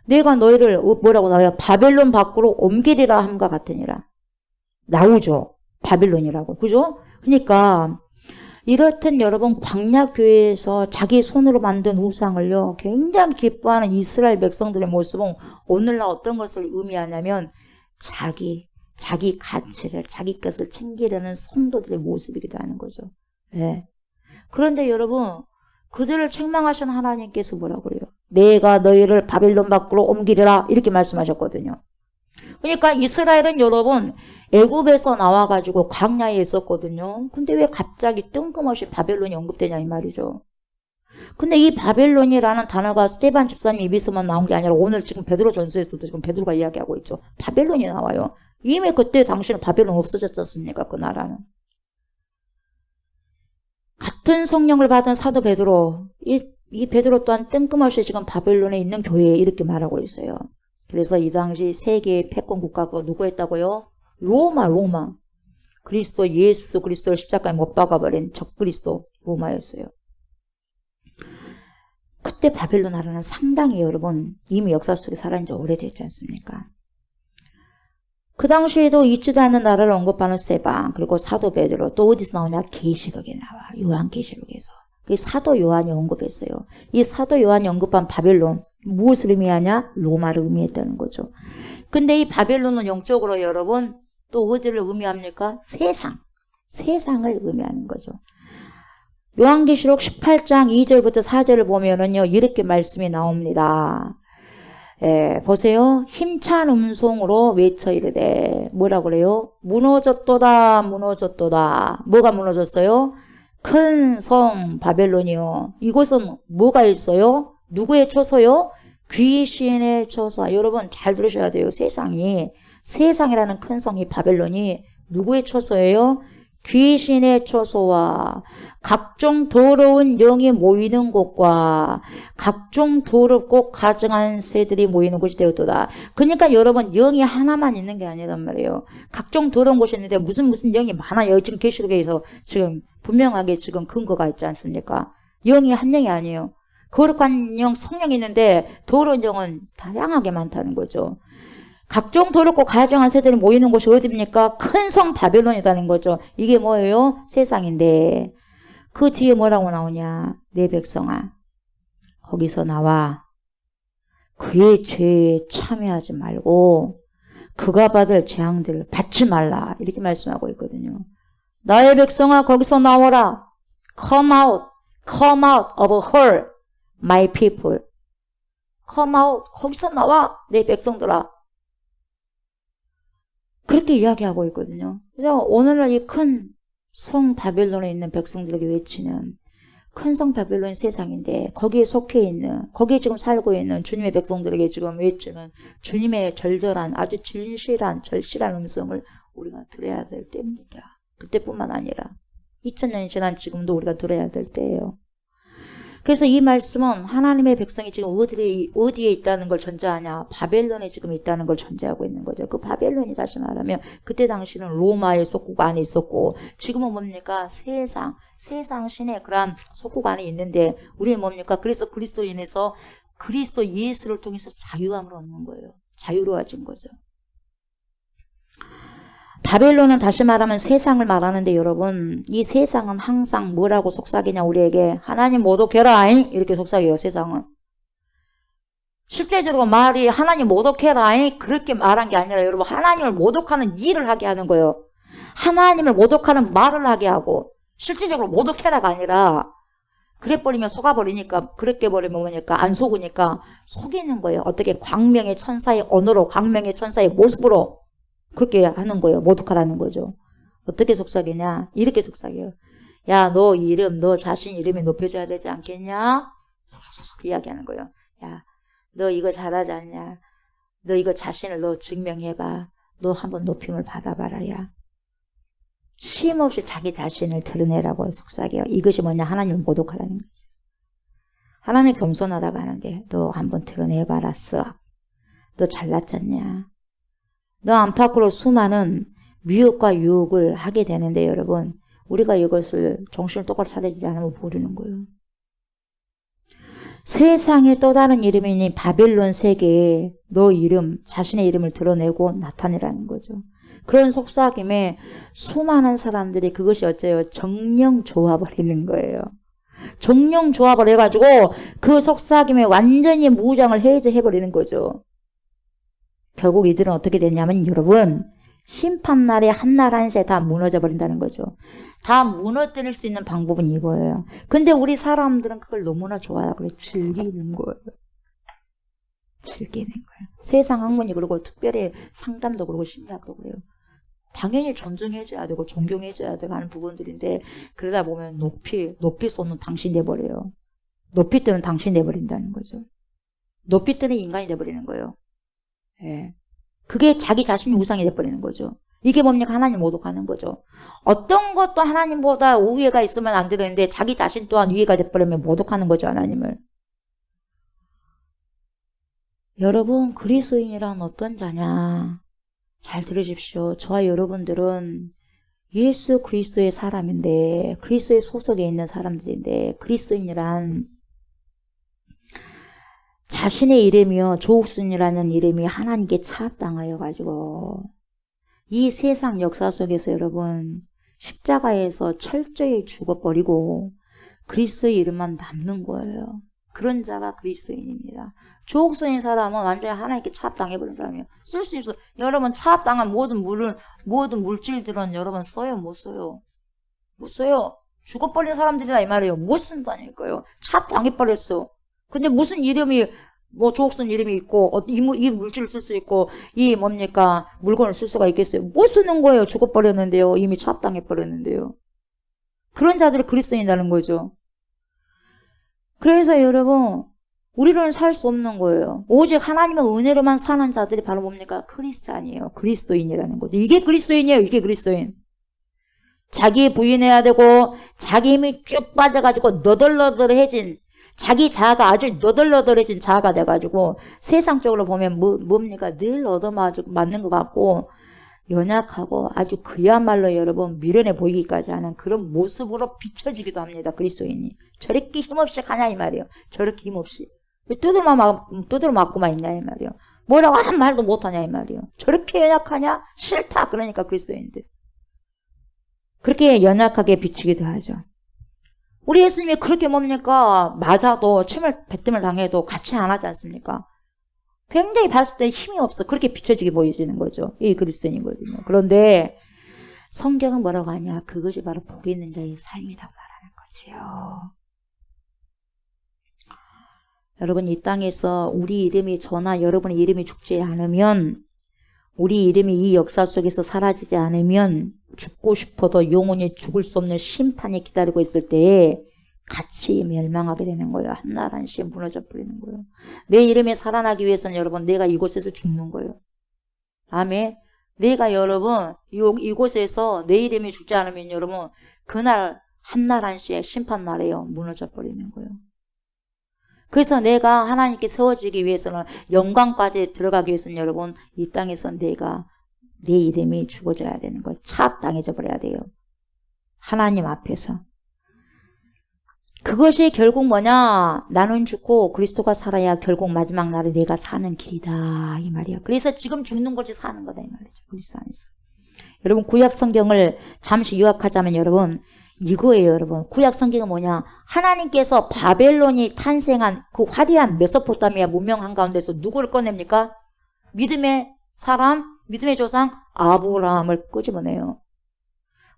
내가 너희를 뭐라고 나와요? 바벨론 밖으로 옮기리라 함과 같으니라. 나오죠. 바벨론이라고. 그죠? 그러니까 이렇듯 여러분 광야교회에서 자기 손으로 만든 우상을요 굉장히 기뻐하는 이스라엘 백성들의 모습은 오늘날 어떤 것을 의미하냐면 자기 가치를 자기 것을 챙기려는 성도들의 모습이기도 하는 거죠. 네. 그런데 여러분 그들을 책망하신 하나님께서 뭐라고 그래요? 내가 너희를 바벨론 밖으로 옮기리라 이렇게 말씀하셨거든요. 그러니까 이스라엘은 여러분 애굽에서 나와가지고 광야에 있었거든요. 근데 왜 갑자기 뜬금없이 바벨론이 언급되냐 이 말이죠. 근데 이 바벨론이라는 단어가 스데반 집사님 입에서만 나온 게 아니라 오늘 지금 베드로 전서에서도 지금 베드로가 이야기하고 있죠. 바벨론이 나와요. 이미 그때 당시는 바벨론 없어졌지 않습니까? 그 나라는. 같은 성령을 받은 사도 베드로, 이 베드로 또한 뜬금없이 지금 바벨론에 있는 교회에 이렇게 말하고 있어요. 그래서 이 당시 세계의 패권 국가가 누구였다고요? 로마. 그리스도 예수 그리스도를 십자가에 못 박아버린 적그리스도 로마였어요. 그때 바벨론 나라는 상당히 여러분 이미 역사 속에 살아있는 지 오래됐지 않습니까? 그 당시에도 있지도 않은 나라를 언급하는 스데반 그리고 사도 베드로 또 어디서 나오냐? 계시록에 나와. 요한계시록에서. 그 사도 요한이 언급했어요. 이 사도 요한이 언급한 바벨론 무엇을 의미하냐? 로마를 의미했다는 거죠. 근데 이 바벨론은 영적으로 여러분 또 어디를 의미합니까? 세상을 의미하는 거죠. 요한계시록 18장 2절부터 4절을 보면은요 이렇게 말씀이 나옵니다. 보세요. 힘찬 음성으로 외쳐 이르되 뭐라고 그래요? 무너졌도다. 뭐가 무너졌어요? 큰 성 바벨론이요. 이곳은 뭐가 있어요? 누구의 처소요? 귀신의 처소. 여러분 잘 들으셔야 돼요. 세상이라는 큰 성이 바벨론이 누구의 처소예요? 귀신의 처소와 각종 더러운 영이 모이는 곳과 각종 더럽고 가증한 새들이 모이는 곳이 되었도다. 그러니까 여러분 영이 하나만 있는 게 아니란 말이에요. 각종 더러운 곳이 있는데 무슨 영이 많아요. 지금 계시록에서 지금 분명하게 지금 근거가 있지 않습니까? 영이 한 영이 아니에요. 거룩한 영, 성령이 있는데 더러운 영은 다양하게 많다는 거죠. 각종 더럽고 가증한 새들이 모이는 곳이 어디입니까? 큰 성 바벨론이라는 거죠. 이게 뭐예요? 세상인데 그 뒤에 뭐라고 나오냐? 내 백성아 거기서 나와 그의 죄에 참여하지 말고 그가 받을 재앙들을 받지 말라 이렇게 말씀하고 있거든요. 나의 백성아 거기서 나와라. Come out of her, my people. Come out 거기서 나와 내 백성들아. 그렇게 이야기하고 있거든요. 그래서 오늘날 이 큰 성 바벨론에 있는 백성들에게 외치는 큰 성 바벨론 세상인데 거기에 속해 있는 거기에 지금 살고 있는 주님의 백성들에게 지금 외치는 주님의 절절한 아주 절실한 음성을 우리가 들어야 될 때입니다. 그때뿐만 아니라 2000년이 지난 지금도 우리가 들어야 될 때예요. 그래서 이 말씀은 하나님의 백성이 지금 어디에 있다는 걸 전제하냐? 바벨론에 지금 있다는 걸 전제하고 있는 거죠. 그 바벨론이 다시 말하면 그때 당시는 로마의 속국 안에 있었고 지금은 뭡니까? 세상 신의 그러한 속국 안에 있는데 우리는 뭡니까? 그래서 그리스도인에서 그리스도 예수를 통해서 자유함을 얻는 거예요. 자유로워진 거죠. 바벨론은 다시 말하면 세상을 말하는데 여러분 이 세상은 항상 뭐라고 속삭이냐 우리에게 하나님 모독해라 이렇게 속삭여요. 세상은 실제적으로 말이 하나님 모독해라 그렇게 말한 게 아니라 여러분 하나님을 모독하는 일을 하게 하는 거예요. 하나님을 모독하는 말을 하게 하고 실제적으로 모독해라가 아니라 그래버리면 속아버리니까 그렇게 버리면 뭐니까 안 속으니까 속이는 거예요. 어떻게 광명의 천사의 언어로 광명의 천사의 모습으로 그렇게 하는 거예요. 모독하라는 거죠. 어떻게 속삭이냐? 이렇게 속삭여요. 야, 너 자신 이름이 높여줘야 되지 않겠냐? 속속속 이야기하는 거예요. 야, 너 이거 잘하지 않냐? 너 이거 자신을 너 증명해봐. 너 한번 높임을 받아봐라, 야. 쉼없이 자기 자신을 드러내라고 속삭여요. 이것이 뭐냐? 하나님을 모독하라는 거죠. 하나님 겸손하다고 하는데 너 한번 드러내봐라, 써. 너 잘났지 않냐? 너 안팎으로 수많은 미혹과 유혹을 하게 되는데 여러분 우리가 이것을 정신을 똑바로 차리지 않으면 모르는 거예요. 세상에 또 다른 이름이니 바벨론 세계에 너 이름 자신의 이름을 드러내고 나타내라는 거죠. 그런 속삭임에 수많은 사람들이 그것이 어째요? 정령 좋아버리는 거예요. 정령 좋아버려 해가지고 그 속삭임에 완전히 무장을 해제해버리는 거죠. 결국 이들은 어떻게 됐냐면 여러분 심판날에 한날 한시에 다 무너져 버린다는 거죠. 다 무너뜨릴 수 있는 방법은 이거예요. 근데 우리 사람들은 그걸 너무나 좋아하고 즐기는 거예요. 세상 학문이 그러고 특별히 상담도 그러고 심리학도 그래요. 당연히 존중해줘야 되고 존경해줘야 되고 하는 부분들인데 그러다 보면 높이 쏟는 당신이 돼버려요. 높이 뜨는 당신이 돼버린다는 거죠. 높이 뜨는 인간이 돼버리는 거예요. 예. 그게 자기 자신이 우상이 돼버리는 거죠. 이게 뭡니까? 하나님 모독하는 거죠. 어떤 것도 하나님보다 우위가 있으면 안 되는데 자기 자신 또한 위가 돼버리면 모독하는 거죠, 하나님을. 여러분, 그리스도인이란 어떤 자냐? 잘 들으십시오. 저와 여러분들은 예수 그리스도의 사람인데, 그리스도의 소속에 있는 사람들인데, 그리스도인이란 자신의 이름이요, 조옥순이라는 이름이 하나님께 차압당하여 가지고 이 세상 역사 속에서 여러분 십자가에서 철저히 죽어버리고 그리스도의 이름만 남는 거예요. 그런 자가 그리스도인입니다. 조옥순인 사람은 완전히 하나님께 차압당해버린 사람이에요. 쓸 수 있어. 여러분 차압당한 모든 물질들은 여러분 써요? 못 써요? 못 써요. 죽어버린 사람들이다 이 말이에요. 못 쓴다니까요. 차압당해버렸어. 근데 무슨 이름이 조옥순 이름이 있고 이 물질을 쓸 수 있고 이 물건을 쓸 수가 있겠어요? 못 쓰는 거예요. 죽어버렸는데요. 이미 차압당해버렸는데요. 그런 자들이 그리스도인이라는 거죠. 그래서 여러분 우리로는 살 수 없는 거예요. 오직 하나님의 은혜로만 사는 자들이 바로 뭡니까? 크리스찬이에요. 그리스도인이라는 거죠. 이게 그리스도인이에요. 이게 그리스도인. 자기 부인해야 되고 자기 힘이 쭉 빠져가지고 너덜너덜해진 자기 자아가 아주 너덜너덜해진 자아가 돼가지고 세상적으로 보면 뭡니까? 늘 얻어맞는 것 같고 연약하고 아주 그야말로 여러분 미련해 보이기까지 하는 그런 모습으로 비춰지기도 합니다. 그리스도인이. 저렇게 힘없이 가냐 이 말이에요. 저렇게 힘없이. 두드려 맞고만 있냐 이 말이에요. 뭐라고 한 말도 못하냐 이 말이에요. 저렇게 연약하냐? 싫다. 그러니까 그리스도인들. 그렇게 연약하게 비치기도 하죠. 우리 예수님이 그렇게 맞아도 침을 뱉음을 당해도 같이 안 하지 않습니까? 굉장히 봤을 때 힘이 없어. 그렇게 비춰지게 보여지는 거죠. 이 그리스도인이거든요. 그런데 성경은 뭐라고 하냐? 그것이 바로 복이 있는 자의 삶이라고 말하는 거지요. 여러분 이 땅에서 우리 이름이 저나 여러분의 이름이 죽지 않으면 우리 이름이 이 역사 속에서 사라지지 않으면 죽고 싶어도 영원히 죽을 수 없는 심판이 기다리고 있을 때에 같이 멸망하게 되는 거예요. 한날 한시에 무너져 버리는 거예요. 내 이름이 살아나기 위해서는 여러분 내가 이곳에서 죽는 거예요. 아멘. 내가 여러분 이곳에서 내 이름이 죽지 않으면 여러분 그날 한날 한시에 심판날에요. 무너져 버리는 거예요. 그래서 내가 하나님께 세워지기 위해서는 영광까지 들어가기 위해서는 여러분 이 땅에서 내 이름이 죽어져야 되는 거예요. 차압당해져 버려야 돼요. 하나님 앞에서. 그것이 결국 뭐냐? 나는 죽고 그리스도가 살아야 결국 마지막 날에 내가 사는 길이다 이 말이야. 그래서 지금 죽는 것이 사는 거다 이 말이죠. 그리스도 안에서. 여러분 구약 성경을 잠시 요약하자면 여러분 이거예요. 여러분 구약 성경은 뭐냐? 하나님께서 바벨론이 탄생한 그 화려한 메소포타미아 문명 한가운데서 누구를 꺼냅니까? 믿음의 사람, 믿음의 조상 아브라함을 끄집어내요.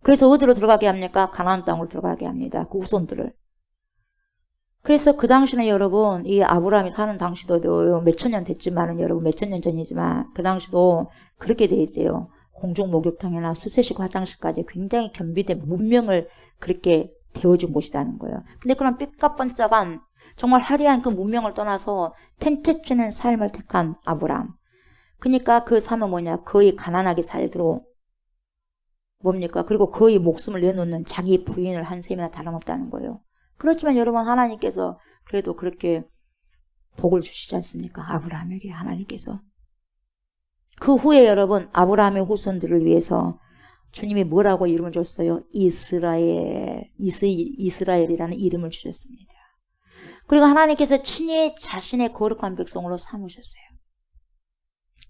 그래서 어디로 들어가게 합니까? 가나안 땅으로 들어가게 합니다. 그 후손들을. 그래서 그 당시는 여러분 이 아브라함이 사는 당시도 몇천 년 됐지만은 여러분 몇천 년 전이지만 그 당시도 그렇게 돼 있대요. 공중 목욕탕이나 수세식 화장실까지 굉장히 겸비된 문명을 그렇게 데워준 곳이라는 거예요. 근데 그런 삐까뻔쩍한 정말 화려한 그 문명을 떠나서 텐트 치는 삶을 택한 아브라함. 그러니까 그 삶은 뭐냐? 거의 가난하게 살기로 뭡니까? 그리고 거의 목숨을 내놓는 자기 부인을 한 셈이나 다름없다는 거예요. 그렇지만 여러분 하나님께서 그래도 그렇게 복을 주시지 않습니까? 아브라함에게 하나님께서. 그 후에 여러분 아브라함의 후손들을 위해서 주님이 뭐라고 이름을 줬어요? 이스라엘이라는 이름을 주셨습니다. 그리고 하나님께서 친히 자신의 거룩한 백성으로 삼으셨어요.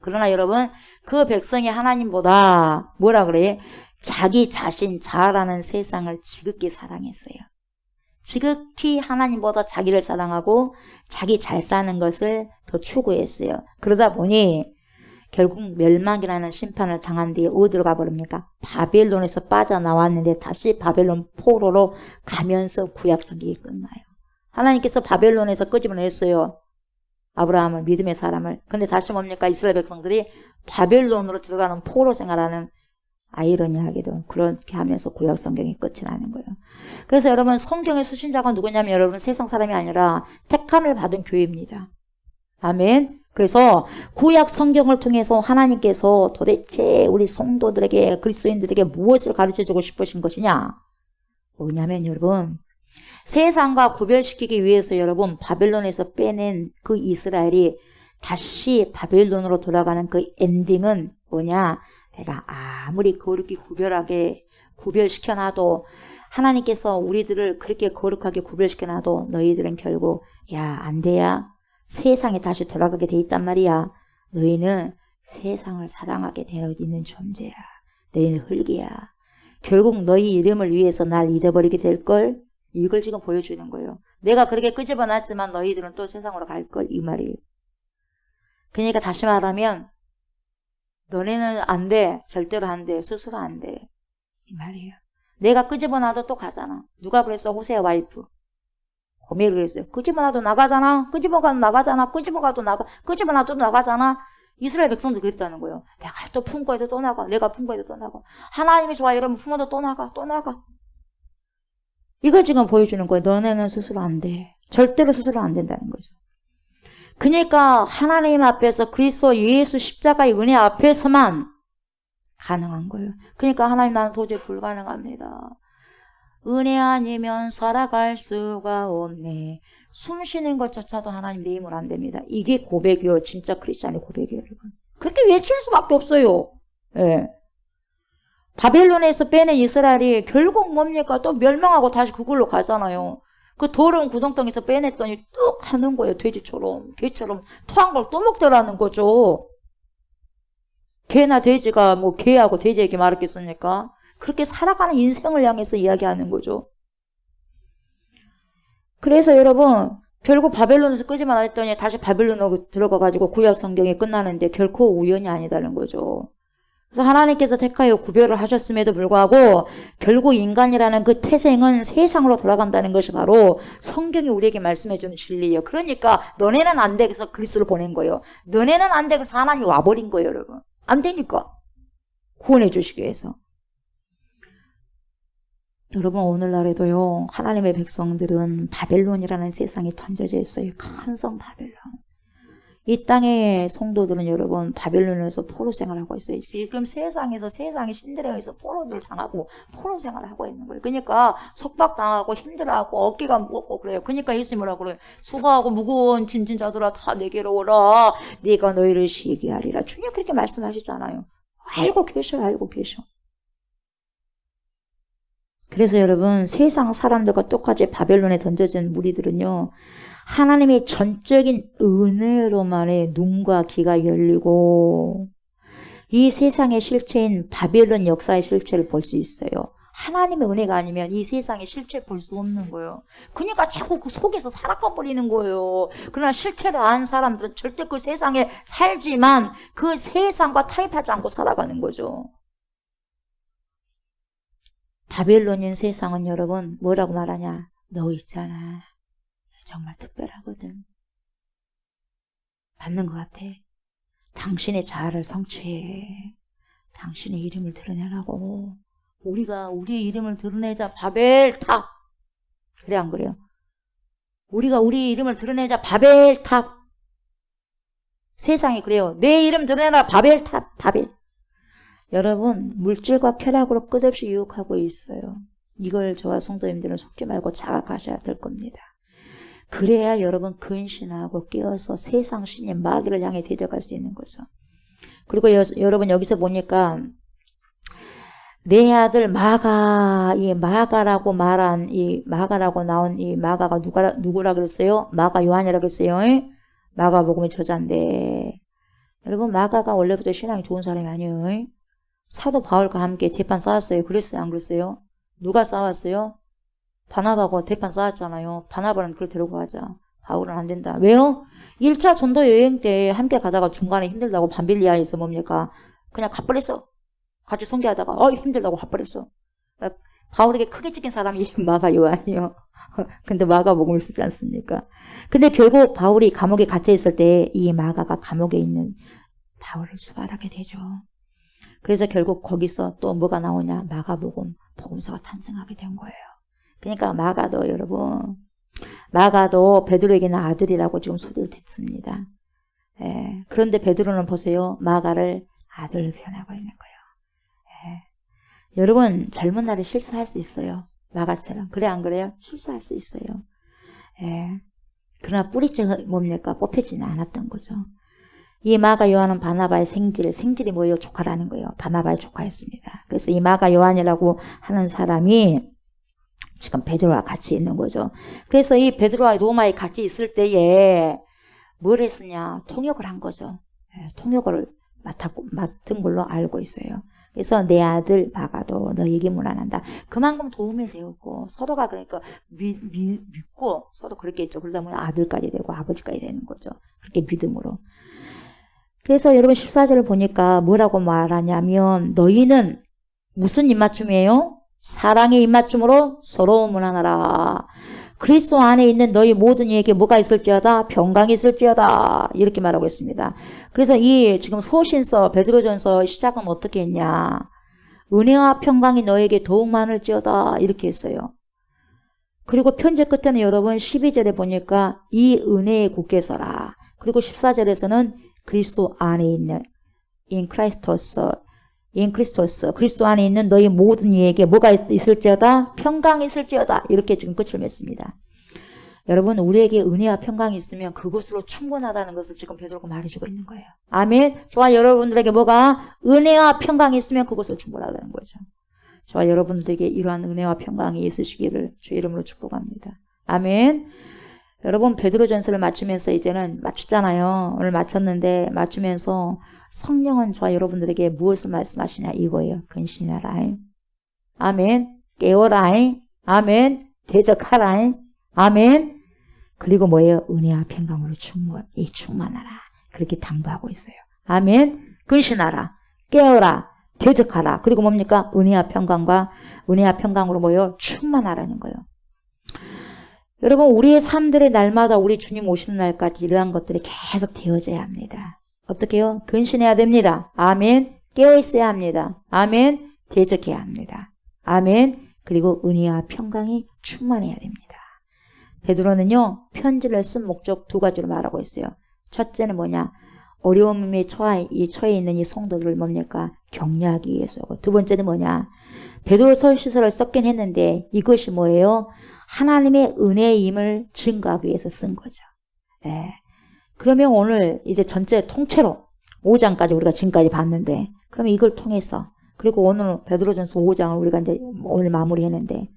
그러나 여러분 그 백성이 하나님보다 뭐라 그래요? 자기 자신 자아라는 세상을 지극히 사랑했어요. 지극히 하나님보다 자기를 사랑하고 자기 잘 사는 것을 더 추구했어요. 그러다 보니 결국 멸망이라는 심판을 당한 뒤에 어디로 가버립니까? 바벨론에서 빠져나왔는데 다시 바벨론 포로로 가면서 구약성경이 끝나요. 하나님께서 바벨론에서 끄집어냈어요. 아브라함을, 믿음의 사람을. 근데 다시 뭡니까? 이스라엘 백성들이 바벨론으로 들어가는 포로 생활하는 아이러니하게도 그렇게 하면서 구약 성경이 끝이 나는 거예요. 그래서 여러분 성경의 수신자가 누구냐면 여러분 세상 사람이 아니라 택함을 받은 교회입니다. 아멘. 그래서 구약 성경을 통해서 하나님께서 도대체 우리 성도들에게 그리스도인들에게 무엇을 가르쳐주고 싶으신 것이냐? 뭐냐면 여러분 세상과 구별시키기 위해서 여러분 바벨론에서 빼낸 그 이스라엘이 다시 바벨론으로 돌아가는 그 엔딩은 뭐냐? 내가 아무리 거룩히 구별시켜놔도 하나님께서 우리들을 그렇게 거룩하게 구별시켜놔도 너희들은 결국 안 돼야 세상에 다시 돌아가게 돼 있단 말이야. 너희는 세상을 사랑하게 되어 있는 존재야. 너희는 흙이야. 결국 너희 이름을 위해서 날 잊어버리게 될걸. 이걸 지금 보여주는 거예요. 내가 그렇게 끄집어놨지만 너희들은 또 세상으로 갈걸 이 말이에요. 그러니까 다시 말하면 너네는 안 돼. 절대로 안 돼. 스스로 안 돼. 이 말이에요. 내가 끄집어놔도 또 가잖아. 누가 그랬어? 호세아 와이프. 고멜이 그랬어요. 끄집어놔도 나가잖아. 끄집어가도 나가잖아. 끄집어놔도 나가잖아. 이스라엘 백성도 그랬다는 거예요. 내가 또 품고 해도 또 나가. 내가 품고 해도 또 나가. 하나님이 좋아. 여러분 품어도 또 나가. 이걸 지금 보여주는 거예요. 너네는 스스로 안 돼. 절대로 스스로 안 된다는 거죠. 그러니까 하나님 앞에서 그리스도 예수 십자가의 은혜 앞에서만 가능한 거예요. 그러니까 하나님 나는 도저히 불가능합니다. 은혜 아니면 살아갈 수가 없네. 숨 쉬는 것조차도 하나님 내 힘으로 안 됩니다. 이게 고백이요. 진짜 크리스찬의 고백이에요, 여러분. 그렇게 외칠 수밖에 없어요. 예. 바벨론에서 빼낸 이스라엘이 결국 뭡니까? 또 멸망하고 다시 그걸로 가잖아요. 그 더러운 구덩텅이에서 빼냈더니 또 가는 거예요. 돼지처럼, 개처럼 토한 걸 또 먹더라는 거죠. 개나 돼지가 뭐 개하고 돼지에게 말했겠습니까? 그렇게 살아가는 인생을 향해서 이야기하는 거죠. 그래서 여러분 결국 바벨론에서 끄지만 했더니 다시 바벨론으로 들어가가지고 구약 성경이 끝나는데 결코 우연이 아니다는 거죠. 그래서 하나님께서 택하여 구별을 하셨음에도 불구하고 결국 인간이라는 그 태생은 세상으로 돌아간다는 것이 바로 성경이 우리에게 말씀해주는 진리예요. 그러니까 너네는 안 돼. 그래서 그리스도를 보낸 거예요. 너네는 안 돼. 그래서 하나님이 와버린 거예요, 여러분. 안 되니까. 구원해 주시기 위해서. 여러분 오늘날에도요. 하나님의 백성들은 바벨론이라는 세상에 던져져 있어요. 큰 성 바벨론. 이 땅의 성도들은 여러분 바벨론에서 포로 생활하고 있어요. 지금 세상에서 세상의 신들에 의해서 포로들 당하고 포로 생활을 하고 있는 거예요. 그러니까 속박당하고 힘들어하고 어깨가 무겁고 그래요. 그러니까 예수님 뭐라고 그래요? 수고하고 무거운 짐진 자들아 다 내게로 오라. 네가 너희를 쉬게 하리라. 주님 그렇게 말씀하셨잖아요. 알고 계셔. 그래서 여러분 세상 사람들과 똑같이 바벨론에 던져진 무리들은요. 하나님의 전적인 은혜로만의 눈과 귀가 열리고 이 세상의 실체인 바벨론 역사의 실체를 볼 수 있어요. 하나님의 은혜가 아니면 이 세상의 실체를 볼 수 없는 거예요. 그러니까 자꾸 그 속에서 살아가 버리는 거예요. 그러나 실체를 아는 사람들은 절대 그 세상에 살지만 그 세상과 타협하지 않고 살아가는 거죠. 바벨론인 세상은 여러분 뭐라고 말하냐? 너 있잖아. 정말 특별하거든. 맞는 것 같아. 당신의 자아를 성취해. 당신의 이름을 드러내라고. 우리가 우리의 이름을 드러내자 바벨탑. 그래 안 그래요? 우리가 우리의 이름을 드러내자 바벨탑. 세상이 그래요. 내 이름 드러내라 바벨탑. 바벨. 여러분 물질과 쾌락으로 끝없이 유혹하고 있어요. 이걸 저와 성도님들은 속지 말고 자각하셔야 될 겁니다. 그래야 여러분 근신하고 깨어서 세상 신인 마귀를 향해 대적할 수 있는 거죠. 그리고 여러분 여기서 보니까 내 아들 마가, 이 마가라고 말한 이 마가라고 나온 이 마가가 누구라 그랬어요? 마가 요한이라 그랬어요. 마가복음의 저자인데 여러분 마가가 원래부터 신앙이 좋은 사람이 아니에요. 사도 바울과 함께 대판 싸웠어요. 그랬어요? 안 그랬어요? 누가 싸웠어요? 바나바하고 대판 싸웠잖아요. 바나바는 그걸 데리고 가자. 바울은 안 된다. 왜요? 1차 전도 여행 때 함께 가다가 중간에 힘들다고 밤빌리아에서 뭡니까? 그냥 가버렸어. 같이 선교하다가 힘들다고 가버렸어. 바울에게 크게 찍힌 사람이 마가 요한이요. 근데 마가복음을 쓰지 않습니까? 근데 결국 바울이 감옥에 갇혀 있을 때 이 마가가 감옥에 있는 바울을 수발하게 되죠. 그래서 결국 거기서 또 뭐가 나오냐? 마가복음, 복음서가 탄생하게 된 거예요. 그러니까 마가도 여러분, 마가도 베드로에게는 아들이라고 지금 소리를 듣습니다. 예. 그런데 베드로는 보세요. 마가를 아들로 표현하고 있는 거예요. 예. 여러분 젊은 날에 실수할 수 있어요. 마가처럼. 그래 안 그래요? 실수할 수 있어요. 예. 그러나 뿌리째 뭡니까? 뽑혀지는 않았던 거죠. 이 마가 요한은 바나바의 생질이 뭐예요? 조카라는 거예요. 바나바의 조카였습니다. 그래서 이 마가 요한이라고 하는 사람이 지금 베드로와 같이 있는 거죠. 그래서 이 베드로와 로마에 같이 있을 때에 뭘 했으냐? 통역을 한 거죠. 통역을 맡은 걸로 알고 있어요. 그래서 내 아들 마가도 너에게 문안한다. 그만큼 도움이 되었고 서로가 그러니까 믿고 서로 그렇게 했죠. 그러다 보면 아들까지 되고 아버지까지 되는 거죠. 그렇게 믿음으로. 그래서 여러분 14절을 보니까 뭐라고 말하냐면 너희는 무슨 입맞춤이에요? 사랑의 입맞춤으로 서로 문안하라. 그리스도 안에 있는 너희 모든 이에게 뭐가 있을지어다? 평강이 있을지어다. 이렇게 말하고 있습니다. 그래서 이 지금 소신서 베드로전서 시작은 어떻게 했냐? 은혜와 평강이 너에게 더욱 많을지어다. 이렇게 했어요. 그리고 편지 끝에는 여러분 12절에 보니까 이 은혜에 굳게 서라. 그리고 14절에서는 그리스도 안에 있는 in 크리스토스 그리스도 안에 있는 너희 모든 이에게 뭐가 있을지어다? 평강이 있을지어다. 이렇게 지금 끝을 맺습니다. 여러분 우리에게 은혜와 평강이 있으면 그것으로 충분하다는 것을 지금 베드로가 말해주고 있는 거예요. 아멘. 저와 여러분들에게 뭐가 은혜와 평강이 있으면 그것으로 충분하다는 거죠. 저와 여러분들에게 이러한 은혜와 평강이 있으시기를 주 이름으로 축복합니다. 아멘. 여러분 베드로전서를 마치면서 이제는 마쳤잖아요. 오늘 마쳤는데 마치면서 성령은 저와 여러분들에게 무엇을 말씀하시냐 이거예요. 근신하라. 아멘. 깨어라. 아멘. 대적하라. 아멘. 그리고 뭐예요? 은혜와 평강으로 충만하라. 그렇게 당부하고 있어요. 아멘. 근신하라. 깨어라. 대적하라. 그리고 뭡니까? 은혜와 평강으로 뭐예요? 충만하라는 거예요. 여러분 우리의 삶들의 날마다 우리 주님 오시는 날까지 이러한 것들이 계속 되어져야 합니다. 어떻게 해요? 근신해야 됩니다. 아멘. 깨어있어야 합니다. 아멘. 대적해야 합니다. 아멘. 그리고 은혜와 평강이 충만해야 됩니다. 베드로는요 편지를 쓴 목적 두 가지로 말하고 있어요. 첫째는 뭐냐? 어려움에 처해 있는 이 성도들을 뭡니까? 격려하기 위해서고, 두 번째는 뭐냐? 베드로 서신서를 썼긴 했는데 이것이 뭐예요? 하나님의 은혜임을 증거하기 위해서 쓴 거죠. 예. 그러면 오늘 이제 전체 통째로 5장까지 우리가 지금까지 봤는데, 그러면 이걸 통해서, 그리고 오늘 베드로전서 5장을 우리가 이제 오늘 마무리했는데,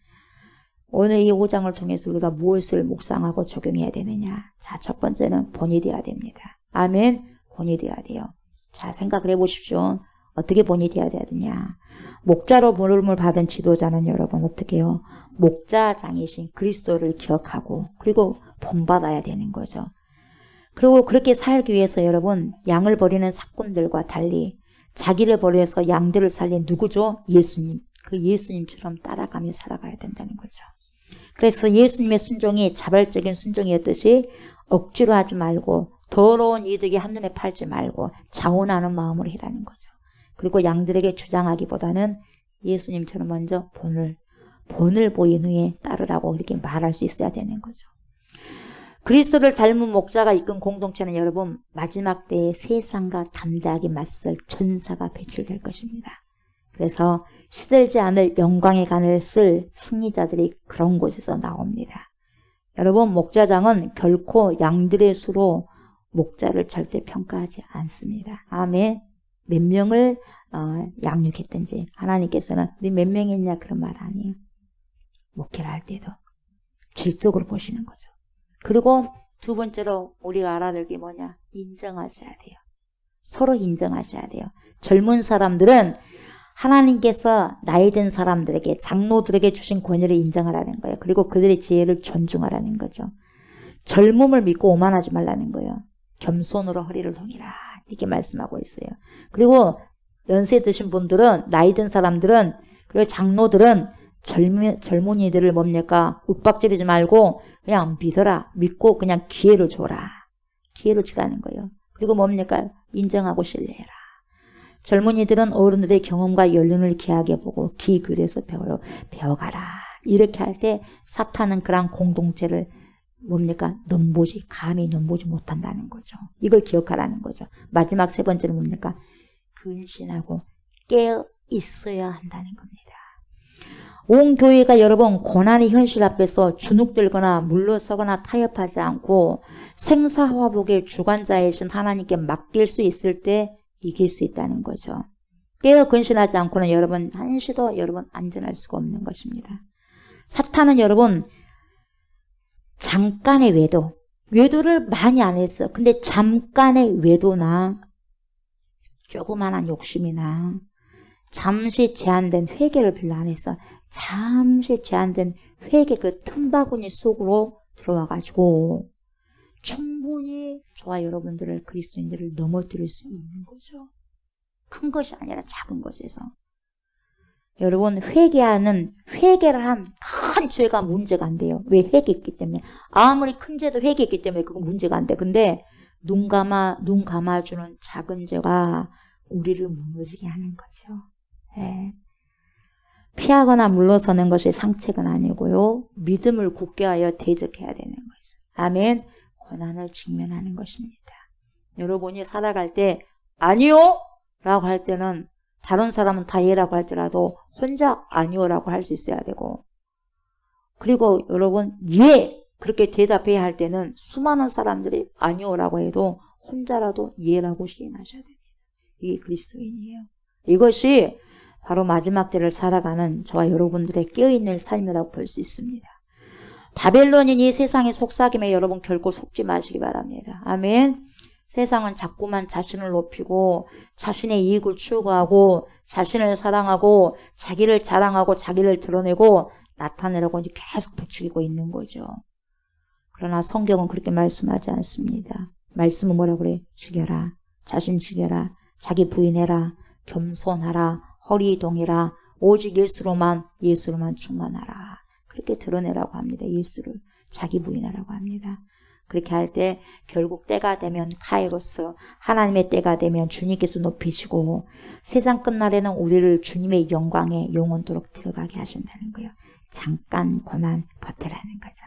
오늘 이 5장을 통해서 우리가 무엇을 묵상하고 적용해야 되느냐? 자, 첫 번째는 본이 되어야 됩니다. 아멘. 본이 되어야 돼요. 자, 생각을 해보십시오. 어떻게 본이 되어야 되느냐? 목자로 부름을 받은 지도자는 여러분 어떻게 해요? 목자장이신 그리스도를 기억하고 그리고 본받아야 되는 거죠. 그리고 그렇게 살기 위해서 여러분 양을 버리는 삭군들과 달리 자기를 버려서 양들을 살린 누구죠? 예수님. 그 예수님처럼 따라가며 살아가야 된다는 거죠. 그래서 예수님의 순종이 자발적인 순종이었듯이 억지로 하지 말고 더러운 이득이 한눈에 팔지 말고 자원하는 마음으로 해라는 거죠. 그리고 양들에게 주장하기보다는 예수님처럼 먼저 본을 보인 후에 따르라고 이렇게 말할 수 있어야 되는 거죠. 그리스도를 닮은 목자가 이끈 공동체는 여러분 마지막 때에 세상과 담대하게 맞설 전사가 배출될 것입니다. 그래서 시들지 않을 영광의 간을 쓸 승리자들이 그런 곳에서 나옵니다. 여러분 목자장은 결코 양들의 수로 목자를 절대 평가하지 않습니다. 아멘. 몇 명을 양육했든지 하나님께서는 네 몇 명이 있냐 그런 말 아니에요. 목회를 할 때도 질적으로 보시는 거죠. 그리고 두 번째로 우리가 알아둘 게 뭐냐? 인정하셔야 돼요. 서로 인정하셔야 돼요. 젊은 사람들은 하나님께서 나이 든 사람들에게 장로들에게 주신 권위를 인정하라는 거예요. 그리고 그들의 지혜를 존중하라는 거죠. 젊음을 믿고 오만하지 말라는 거예요. 겸손으로 허리를 동이라 이렇게 말씀하고 있어요. 그리고 연세 드신 분들은 나이 든 사람들은 그리고 장로들은 젊은이들을 뭡니까? 윽박지르지 말고 그냥 믿어라. 믿고 그냥 기회를 줘라. 기회를 주라는 거예요. 그리고 뭡니까? 인정하고 신뢰해라. 젊은이들은 어른들의 경험과 연륜을 귀하게 보고 귀 기울여서 배워가라. 이렇게 할 때 사탄은 그런 공동체를 뭡니까? 감히 넘보지 못한다는 거죠. 이걸 기억하라는 거죠. 마지막 세 번째는 뭡니까? 근신하고 깨어 있어야 한다는 겁니다. 온 교회가 여러분 고난의 현실 앞에서 주눅들거나 물러서거나 타협하지 않고 생사화복의 주관자이신 하나님께 맡길 수 있을 때 이길 수 있다는 거죠. 깨어 근신하지 않고는 여러분 한시도 여러분 안전할 수가 없는 것입니다. 사탄은 여러분 잠깐의 외도를 많이 안 했어. 근데 잠깐의 외도나 조그만한 욕심이나 잠시 제한된 회개를 별로 안 했어. 잠시 제한된 회개 그 틈바구니 속으로 들어와가지고 충분히 저와 여러분들을 그리스도인들을 넘어뜨릴 수 있는 거죠. 큰 것이 아니라 작은 것에서. 여러분 회개를 한 큰 죄가 문제가 안 돼요. 왜? 회개했기 때문에. 아무리 큰 죄도 회개했기 때문에 그건 문제가 안 돼. 근데 눈 감아주는 작은 죄가 우리를 무너지게 하는 거죠. 네. 피하거나 물러서는 것이 상책은 아니고요. 믿음을 굳게 하여 대적해야 되는 거죠. 아멘. 고난을 직면하는 것입니다. 여러분이 살아갈 때 아니요! 라고 할 때는 다른 사람은 다 예라고 할지라도 혼자 아니요라고 할 수 있어야 되고, 그리고 여러분 예! 그렇게 대답해야 할 때는 수많은 사람들이 아니요라고 해도 혼자라도 예라고 시인하셔야 됩니다. 이게 그리스도인이에요. 이것이 바로 마지막 때를 살아가는 저와 여러분들의 깨어있는 삶이라고 볼 수 있습니다. 바벨론인 이 세상의 속삭임에 여러분 결코 속지 마시기 바랍니다. 아멘. 세상은 자꾸만 자신을 높이고 자신의 이익을 추구하고 자신을 사랑하고 자기를 자랑하고 자기를 드러내고 나타내라고 이제 계속 부추기고 있는 거죠. 그러나 성경은 그렇게 말씀하지 않습니다. 말씀은 뭐라고 그래? 죽여라. 자신 죽여라. 자기 부인해라. 겸손하라. 허리 동이라. 오직 예수로만 충만하라. 그렇게 드러내라고 합니다. 예수를 자기 부인하라고 합니다. 그렇게 할 때 결국 때가 되면 카이로스, 하나님의 때가 되면 주님께서 높이시고 세상 끝날에는 우리를 주님의 영광에 영원토록 들어가게 하신다는 거예요. 잠깐 고난 버텨라는 거죠.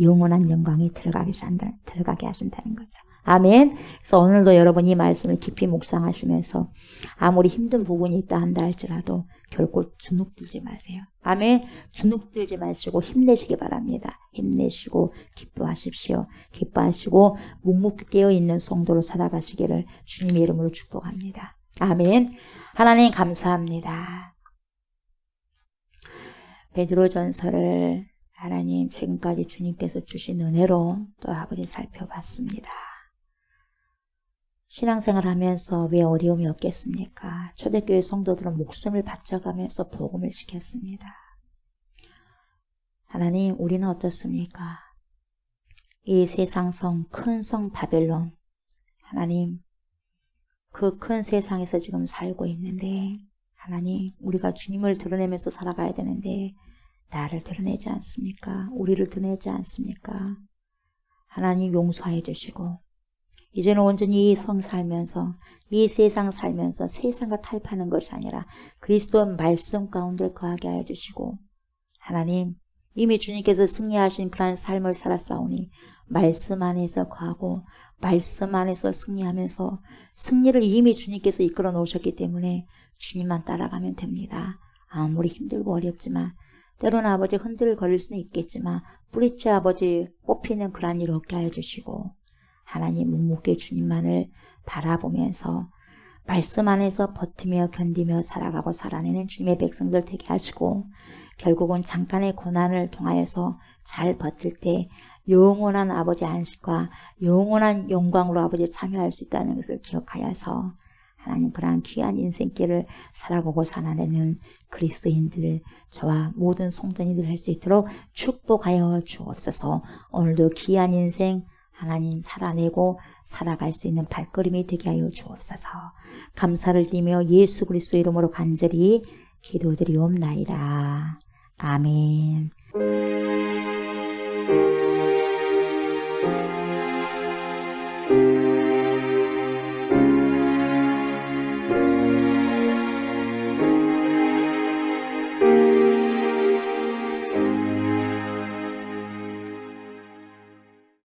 영원한 영광에 들어가게 하신다는 거죠. 아멘. 그래서 오늘도 여러분 이 말씀을 깊이 묵상하시면서 아무리 힘든 부분이 있다 한다 할지라도 결코 주눅들지 마세요. 아멘. 주눅들지 마시고 힘내시기 바랍니다. 힘내시고 기뻐하십시오. 기뻐하시고 묵묵히 깨어있는 성도로 살아가시기를 주님의 이름으로 축복합니다. 아멘. 하나님 감사합니다. 베드로전서를 하나님 지금까지 주님께서 주신 은혜로 또 아버지 살펴봤습니다. 신앙생활 하면서 왜 어려움이 없겠습니까? 초대교회 성도들은 목숨을 바쳐가면서 복음을 지켰습니다. 하나님, 우리는 어떻습니까? 이 세상성, 큰 성 바벨론, 하나님, 그 큰 세상에서 지금 살고 있는데, 하나님, 우리가 주님을 드러내면서 살아가야 되는데 나를 드러내지 않습니까? 우리를 드러내지 않습니까? 하나님 용서해 주시고 이제는 온전히 이 성 살면서 이 세상 살면서 세상과 타협하는 것이 아니라 그리스도 말씀 가운데 거하게 하여 주시고 하나님 이미 주님께서 승리하신 그러한 삶을 살았사오니 말씀 안에서 거하고 말씀 안에서 승리하면서 승리를 이미 주님께서 이끌어 놓으셨기 때문에 주님만 따라가면 됩니다. 아무리 힘들고 어렵지만 때로는 아버지 흔들거릴 수는 있겠지만 뿌리째 아버지 뽑히는 그런 일 없게 하여 주시고 하나님 묵묵히 주님만을 바라보면서 말씀 안에서 버티며 견디며 살아가고 살아내는 주님의 백성들 되게 하시고 결국은 잠깐의 고난을 통하여서 잘 버틸 때 영원한 아버지 안식과 영원한 영광으로 아버지 참여할 수 있다는 것을 기억하여서 하나님 그러한 귀한 인생길을 살아가고 살아내는 그리스도인들 저와 모든 성도님들 할 수 있도록 축복하여 주옵소서. 오늘도 귀한 인생 하나님 살아내고 살아갈 수 있는 발걸음이 되게 하여 주옵소서. 감사를 드리며 예수 그리스도 이름으로 간절히 기도드리옵나이다. 아멘.